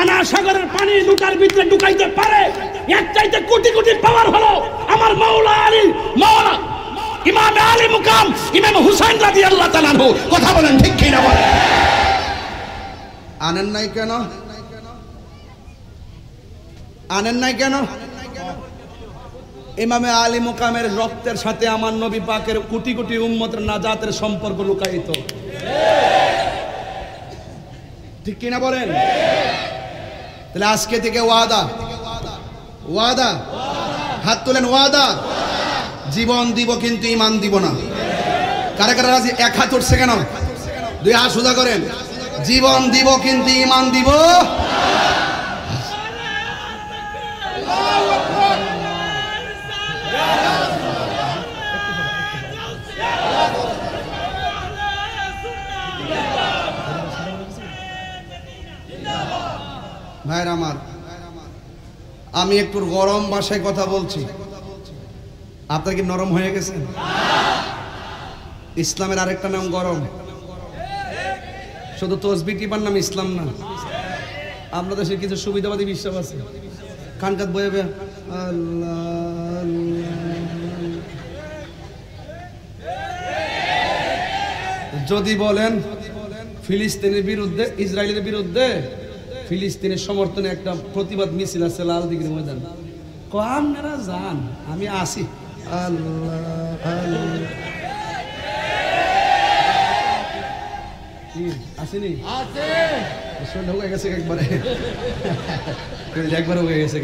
আনা সাগরের পানি লুটার ভিতরে ঢুকাইতে পারে, এর চাইতে কোটি কোটি পাওয়ার হলো আমার মাওলা আলী, মাওলা ইমাম আলী মুকাম ইমাম হুসাইন রাদিয়াল্লাহু তাআলা আনহু। কথা বলেন ঠিক কি না বলেন? আনেন নাই কেন? আনেন নাই কেন? ইমামে আলী মুকামের রক্তের সাথে আমার নবী পাকের কোটি কোটি উম্মতের নাজাতের সম্পর্ক লুকায়িত। ঠিক কিনা বলেন? তাহলে আজকে থেকে ওয়াদা, ওয়াদা, হাত তুলেন, ওয়াদা, জীবন দিব কিন্তু ঈমান দিব না। কারা কারা রাজি? এক হাত উঠছে কেন? দুই হাত সোজা করেন। জীবন দিব কিন্তু ঈমান দিব। ভাইরা আমার, আমি একটু গরম ভাষায় কথা বলছি, আপনার কি নরম হয়ে গেছেন? ইসলামের আরেকটা নাম গরম। শুধু তসবিহ টিপার নাম ইসলাম না। আমরা দেশের কিছু সুবিধাবাদী বিশ্বাস আছে, খানকাত বয়ে বে আল্লাহ যদি বলেন ফিলিস্তিনের বিরুদ্ধে, ইসরায়েলের বিরুদ্ধে, ফিলিস্তিনের সমর্থনে একটা প্রতিবাদ মিছিল আছে লাল দিঘির ময়দান, আপনারা যান, আমি আসি। আসেনি? হয়ে গেছে একবারে, একবার হয়ে গেছে।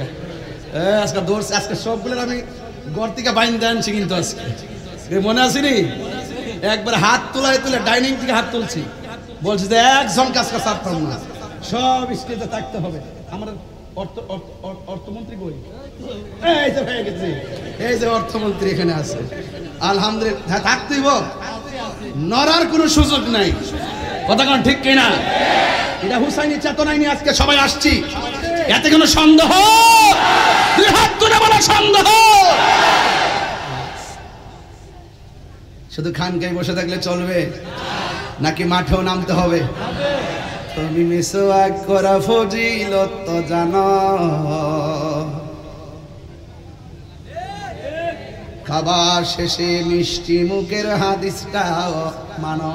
আজকে দৌড়ছে, আজকে সবগুলো আমি ঘর থেকে বাইন আনছি কিন্তু আজকে, মনে আসেনি? একবার হাত তোলায় তুলে ডাইনিং থেকে হাত তুলছি, বলছি যে একজন কাজ ছাড়তাম না, সব স্টেজে থাকতে হবে। আমার অর্থমন্ত্রী কই? এই যে হয়ে গেছে, এই যে অর্থমন্ত্রী এখানে আছে। আলহামদুলিল্লাহ, থাকতেই নড়ার কোনো সুযোগ নাই। কথা কোন ঠিক কিনা? এটা হুসাইনি চেতনায় নিয়ে আজকে সবাই আসছি, এতে কোনো সন্দেহ? দুই হাত তুলে বলো সন্দেহ। শুধু খানকায় বসে থাকলে চলবে নাকি মাঠেও নামতে হবে? তুমি মিসওয়াক করা ফজিলত তো জানো, খাবার শেষে মিষ্টি মুখের হাদিসটাও মানো।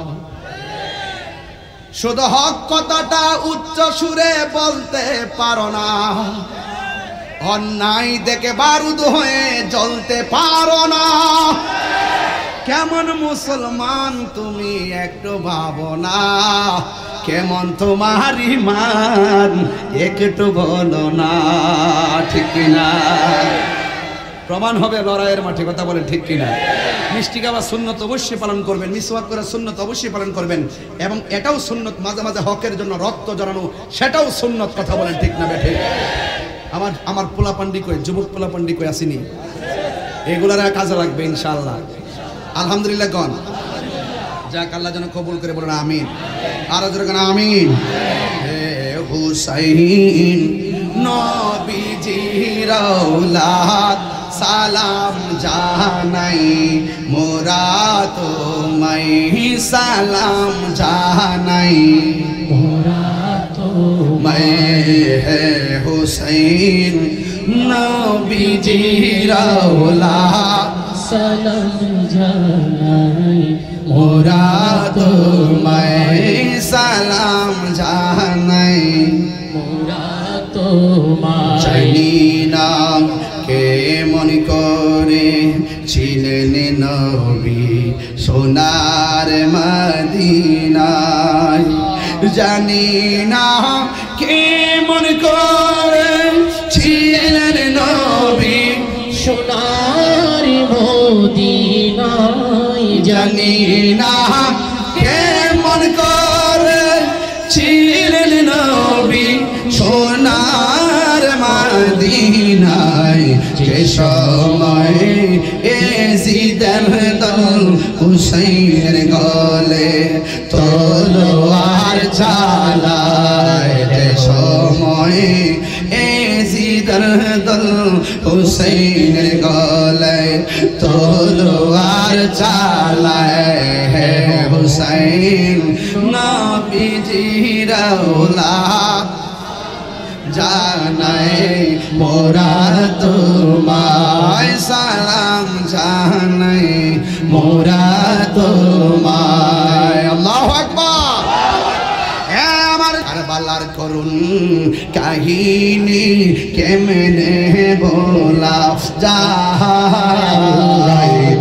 শুধু হক কথাটা উচ্চ সুরে বলতে পারো না, অন্যায় দেখে বারুদ হয়ে জ্বলতে পারো না। কেমন মুসলমান তুমি একটু ভাবো না, কেমন তোমার ঈমান একটু বলো না, ঠিক কিনা? প্রমাণ হবে লড়াইয়ের মাঠে, কথা বলেন ঠিক কিনা? মিষ্টি খাওয়া সুন্নত অবশ্যই পালন করবেন, মিসওয়াক করা সুন্নত অবশ্যই পালন করবেন, এবং এটাও সুন্নত মাঝে মাঝে হকের জন্য রক্ত জড়ানো, সেটাও সুন্নত, কথা বলেন ঠিক না বেঠে? আমার পোলা পান্ডি কই, যুবক পোলা পান্ডি কই আসেনি? এগুলার কাজে লাগবে ইনশাআল্লাহ। আলহামদুলিল্লাহ গণ যাক, আল্লাহ যেন কবুল করে, বলেন আমিন। আর জোরে কেন আমিন। হে হুসাইন নবীজির আওলাদ সালাম জানাই, মোরা তোমায় সালাম জানাই, মোরা তোমায় হে হুসাইন নবীজির আওলাদ সালাম জানাই, মোরা তোমায় সালাম জানাই, মোরা তোমায় জানি না কে মনে করে ছিলেন নবী সোনার মদিনায়, জানি না কে মনে করে ছিলেন নবী সোনার মদিনায়, জানি না কেমন করে ছিলেন নবী সোনার মদিনায়, যে সময় এজিদের দল হুসাইনের গলে তলোয়ার চালায়, যে সময় এজিদের দল হুসাইনের গলে তলোয়ার চালায়, হে হুসাইন নবীজির আওলাদ জানাই, মোরা তোমায় সালাম জানাই, মোরা তোমায়। আল্লাহু আকবার। আমার কারবালার করুণ কাহিনী কেমনে বলা যায়,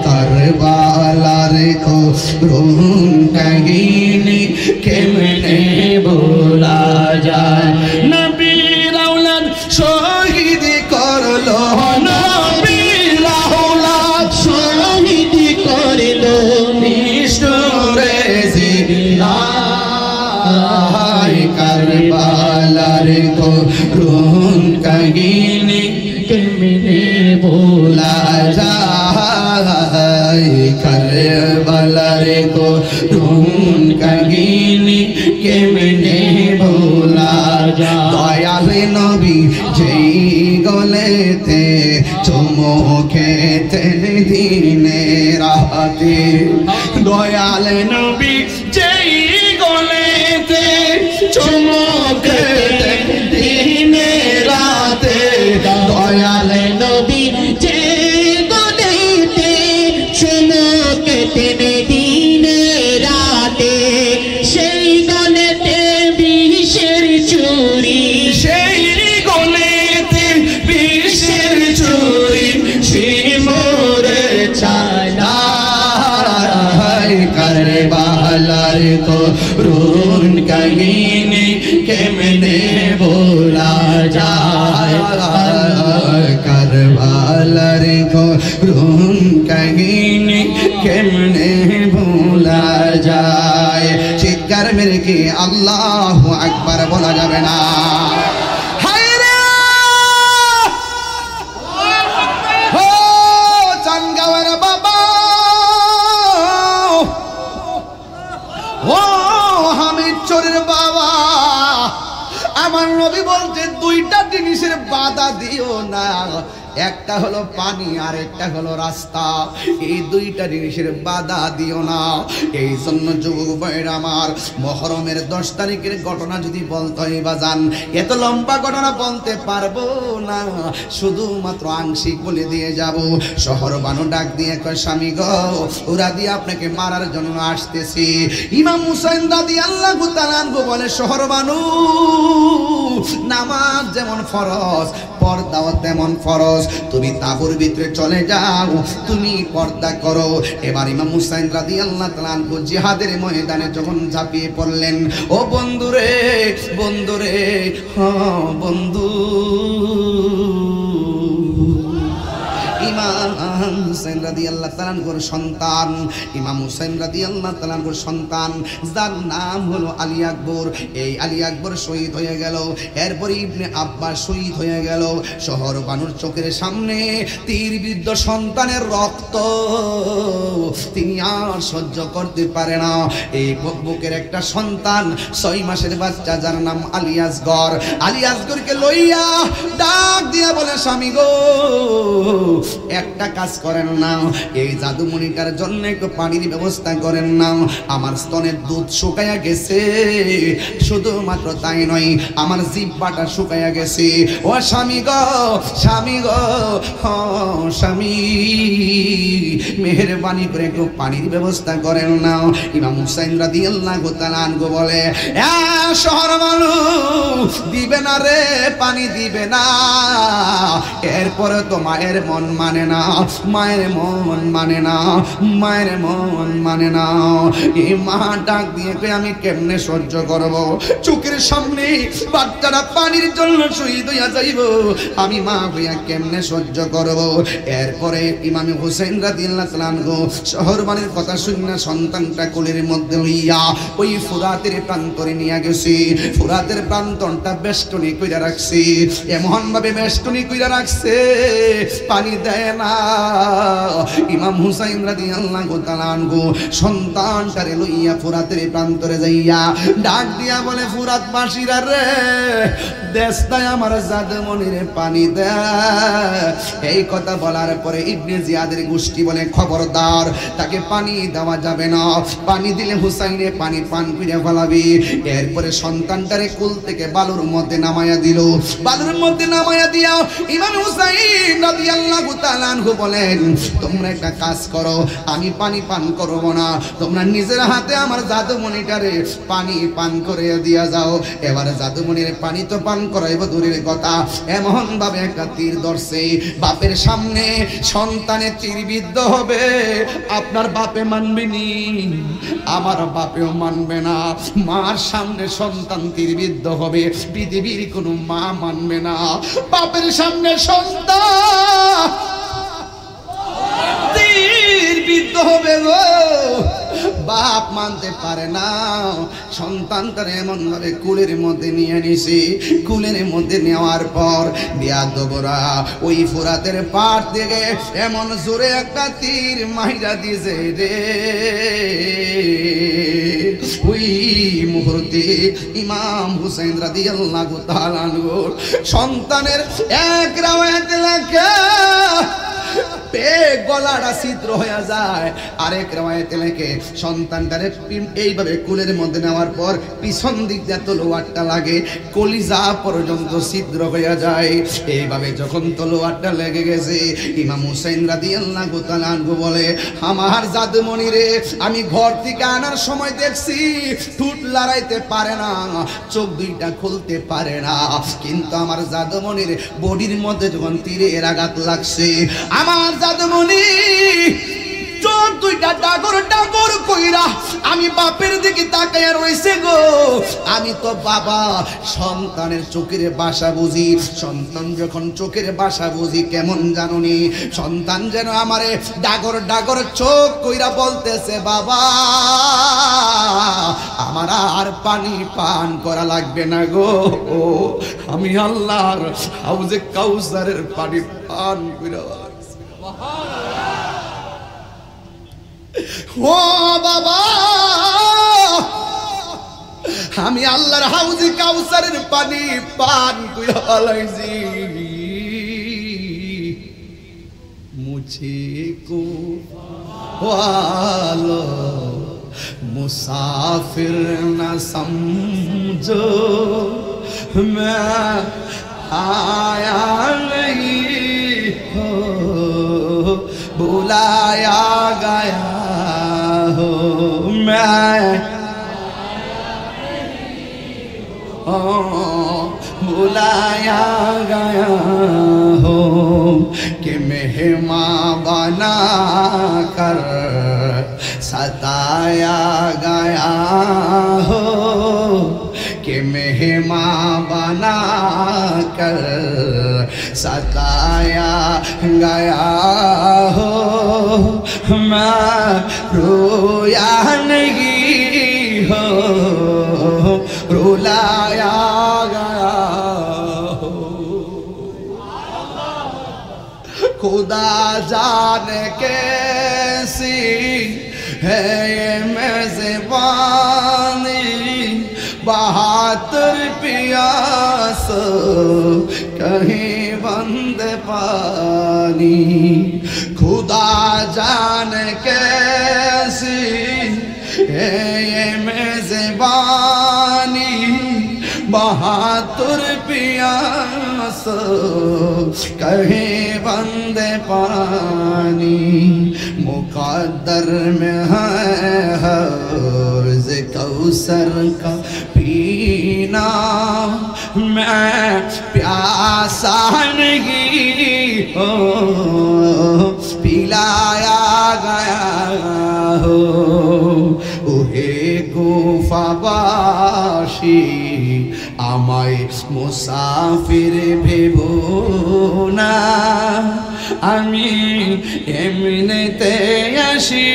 কারবালার করুণ কাহিনী কেমনে বলা যায়, নবীর আওলাদ শহীদ করলো, নবীর আওলাদ শহীদ করলো নিষ্ঠুরে জিন্দায়, কারবালার করুণ কাহিনী কেমনে বলা যায়, কারবালার করুণ কাহিনী কেমনে বলা যায়, দয়াল নবী যেই গলেতে চুমো খেতেন দিনে রাতে, দয়াল নবী যেই গলেতে চুমো খেতেন দিনে রাতে, দয়াল নবী যে গলেতে চুমো খেতেন দিনে রাতে, সেই গলেতে বিষের চুরি, সেই গলেতে বিষের চুরি, শিমরে চালায়, কারবালার করুণ কাহিনী কেমনে বলা যায়, কারবালার করুণ কাহিনী কেমনে ভোলা যায়। চিৎকার মেরে কি আল্লাহু আকবার বলা যাবে না? চানগাঁওয়ের বাবা, ও হামিদ চোরের বাবা, আমার নবী বলতে দুইটা জিনিসের বাধা দিও না, একটা হলো পানি আর একটা হলো রাস্তা, এই দুইটা জিনিসের বাধা দিও না। এই জন্য যুবক ভাইরা আমার, মুহররমের 10 তারিখের ঘটনা যদি বলতে হয় বাজান, এত লম্বা ঘটনা বলতে পারবো না, শুধুমাত্র আংশিক বলে দিয়ে যাব। শহর বানু ডাক দিয়ে কয়, স্বামী গো, ওরা দিয়ে আপনাকে মারার জন্য আসতেছি। ইমাম হুসাইন রাদিয়াল্লাহু তাআলা আনহু বলে, শহর বানু নামাজ যেমন যেমন ফরজ, পর্দাও তেমন ফরজ। তুমি তাঁবুর ভিতরে চলে যাও, তুমি পর্দা করো। এবার ইমাম হুসাইন রাদিয়াল্লাহু তাআলা আনহু জিহাদের ময়দানে যখন ঝাঁপিয়ে পড়লেন, ও বন্ধুরে, বন্ধুরে, হ্যাঁ বন্ধু, ইমাম হুসাইন রাদিয়াল্লাহু তাআলা আনহুর সন্তান, ইমাম হুসাইন রাদিয়াল্লাহু তাআলা আনহুর সন্তান, যার নাম হলো আলী আকবর। এই আলী আকবর শহীদ হয়ে গেল। এরপরে ইবনে আব্বাস শহীদ হয়ে গেল। শহর বানুর চোখের সামনে তীরবিদ্ধ সন্তানের রক্ত তিনি আর সহ্য করতে পারে না। এই বুকের একটা সন্তান, 6 মাসের বাচ্চা, যার নাম আলী আসগর। আলী আসগরকে লইয়া ডাক দিয়া বলে, স্বামী গো, একটা কাজ করেন না, এই জাদুমণিটার জন্য একটু পানির ব্যবস্থা করেন না। আমার স্তনের দুধ শুকাইয়া গেছে, শুধুমাত্র তাই নয়, আমার জিহ্বাটা শুকাইয়া গেছে। ও স্বামী গো, স্বামী গো, স্বামী, মেহেরবানি করে একটু পানির ব্যবস্থা করেন না। ইমাম হুসাইন রাদিয়াল্লাহু তাআলা আনহু বলে, শহর মানুষ দিবে না রে, পানি দিবে না। এরপরে তো মায়ের মন মানে না, মায়ের মন মানে না, মায়ের মন মানে না। এই মা ডাক দিয়ে আমি কেমনে সহ্য করব? চোখের সামনে বাচ্চারা পানির জন্য শহীদ হইয়া যাইব, আমি মা হইয়া কেমনে সহ্য করব? এরপরে ইমাম হুসাইন রাদিয়াল্লাহু তাআলা আনহু শহরবানের কথা শুনে সন্তানটা কোলের মধ্যে লইয়া ওই ফুরাতের প্রান্তরে নিয়ে গেছে। ফুরাতের প্রান্তনটা বেষ্টনী কইরা রাখছে, এমন ভাবে বেষ্টনী কইরা রাখছে, পানি দেয় না। ইমাম হুসাইন রাদিয়াল্লাহু তাআলা আনহু সন্তানটারে লইয়া ফুরাতের প্রান্তরে যাইয়া ডাক দিয়া বলে, ফুরাত বাসীরা রে, দেশটায় আমার জাদুমণিরে পানি দেয়। এই কথা বলার পরে ইবনে জিয়াদের গোষ্ঠী বলে, খবরদার, তাকে পানি দেওয়া যাবে না, পানি দিলে হুসাইনে পানি পান করে ফেলাবে। এরপরে সন্তানটারে কুল থেকে বালুর মধ্যে নামায়া দিল। বালুর মধ্যে নামায়া দিয়া ইমাম হুসাইন রাদিয়াল্লাহু তাআলা আনহু বলেন, তোমরা একটা কাজ করো, আমি পানি পান করব না, তোমরা নিজের হাতে আমার জাদুমণিটারে পানি পান করে দিয়া যাও। এবার জাদুমণির পানি তো পান করাইব দূরের কথা, এমন ভাবে একটা তীর ধরছে, বাপের সামনে সন্তানে তীরবিদ্ধ হবে। আপনার বাপে মানবে নি, আমার বাপেও মানবে না। মার সামনে সন্তান তীরবিদ্ধ হবে, পৃথিবীর কোনো মা মানবে না। বাপের সামনে সন্তান তীরবিদ্ধ হবে গো, বাপ মানতে পারে না। সন্তানটার এমন ভাবে কুলের মধ্যে নিয়ে নিছে। কুলের মধ্যে নেওয়ার পর বিয়াদবরা ওই ফুরাতের পাড় থেকে এমন জোরে একটা তীর মাইরা দিয়েছে রে। ওই মুহূর্তে ইমাম হুসাইন রাদিয়াল্লাহু তাআলা আনহু সন্তানের এক রাওয়ায়াতে লেখা গলাটা ছিদ্র হয়ে যায়, আরেক রাওয়ায়াতে লেখে সন্তানটারে এইভাবে কুলের মধ্যে নেওয়ার পর পিছন দিক দিয়ে তলোয়ারটা লাগে, কলিজা পর্যন্ত ছিদ্র হয়ে যায়। এইভাবে যখন তলোয়ারটা লেগে গেছে, ইমাম হুসাইন রাদিয়াল্লাহু তাআলা আনহু বলে, আমার জাদুমণিরে আমি ঘর থেকে আনার সময় দেখছি ঠোঁট লড়াইতে পারে না, চোখ দুইটা খুলতে পারে না, কিন্তু আমার জাদুমণির বডির মধ্যে যখন তীরের আঘাত লাগছে, আমার জাদুমণি চোখ দুইটা ডাগর ডাগর কইরা আমি বাপের দিকে তাকায়া রইছে গো। আমি তো বাবা, সন্তানের চোখের ভাষা বুঝি। সন্তান যখন চোখের ভাষা বুঝি কেমন জানুনি, সন্তান যেন আমারে ডাগর ডাগর চোখ কইরা বলতেছে, বাবা আমার আর পানি পান করা লাগবে না গো, আমি আল্লাহর হাউজে কাউসারের পানি পান কইরা। ও বাবা, আমি আল্লাহর হাউজে কাউসারের পানি পান কইরা লাইছি। মুঝে কো ওয়ালো মুসাফির না সমঝো, मैं आया नहीं हो बुलाया गया हो, मैं बुलाया गया हो कि मेहमान बना कर सताया गया हो कि मेहमान बना कर सताया गया हो मैं रोया नहीं हो रुलाया गया हो खुदा जाने कैसी है ये मेज़बानी बहादुर प्यास कहीं बंद पानी खुदा जाने कैसी है ये मेज़बानी बहादुर प्यास कहीं बंद पानी मुक़द्दर में है हौज़ कौसर का पीना मैं प्यासा नहीं हो पिलाया गया हो ओहे गुफाबासी আমায় মুসাফির ভেবো না আমি এমনিতে আসি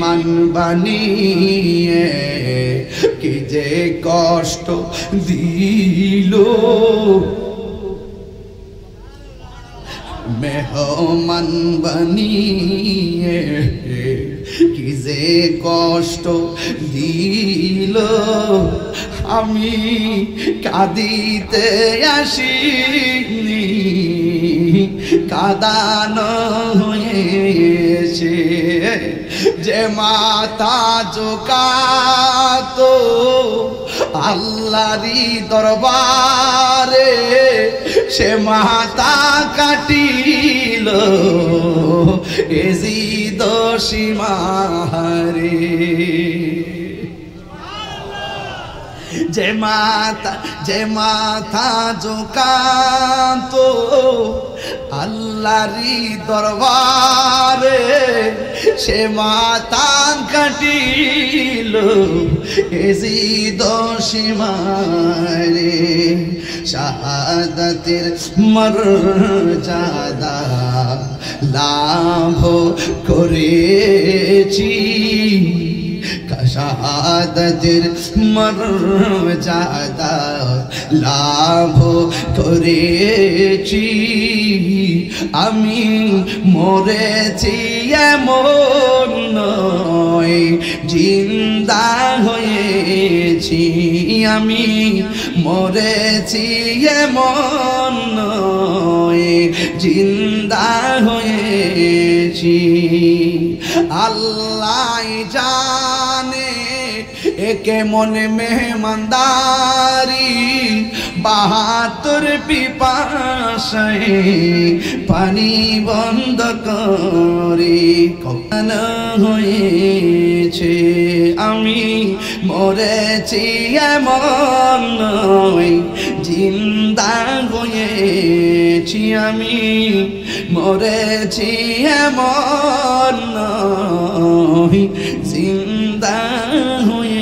মান বানিয়ে কি যে কষ্ট দিল মেহমান বানিয়ে কি যে কষ্ট দিল আমি কাঁদিতে আসিনি কাঁদানো হয়েছে যে মাথা ঝোঁকাতো আল্লাহরই দরবারে সে মাথা কাটিল এজিদ সীমারে যে মাথা ঝোঁকাতো আল্লাহরই দরবারে সে মাথা কাটিল এজিদ সীমারে শাহাদাতের মর্যাদা লাভ করেছি শাহাদাতের মর্যাদা লাভ করেছি আমি মরেছি এমন নয় জিন্দা হয়েছি আমি মরেছি এমন নয় জিন্দা হয়েছি আল্লাহ জানে একে মনে মেহমানদারি বাহাদুর পিপাসায় পানি বন্ধ করে কখন হয়েছে আমি মরেছি এমন নয় জিন্দা হয়েছি আমি মরেছি এমন নয় জিন্দা হয়েছি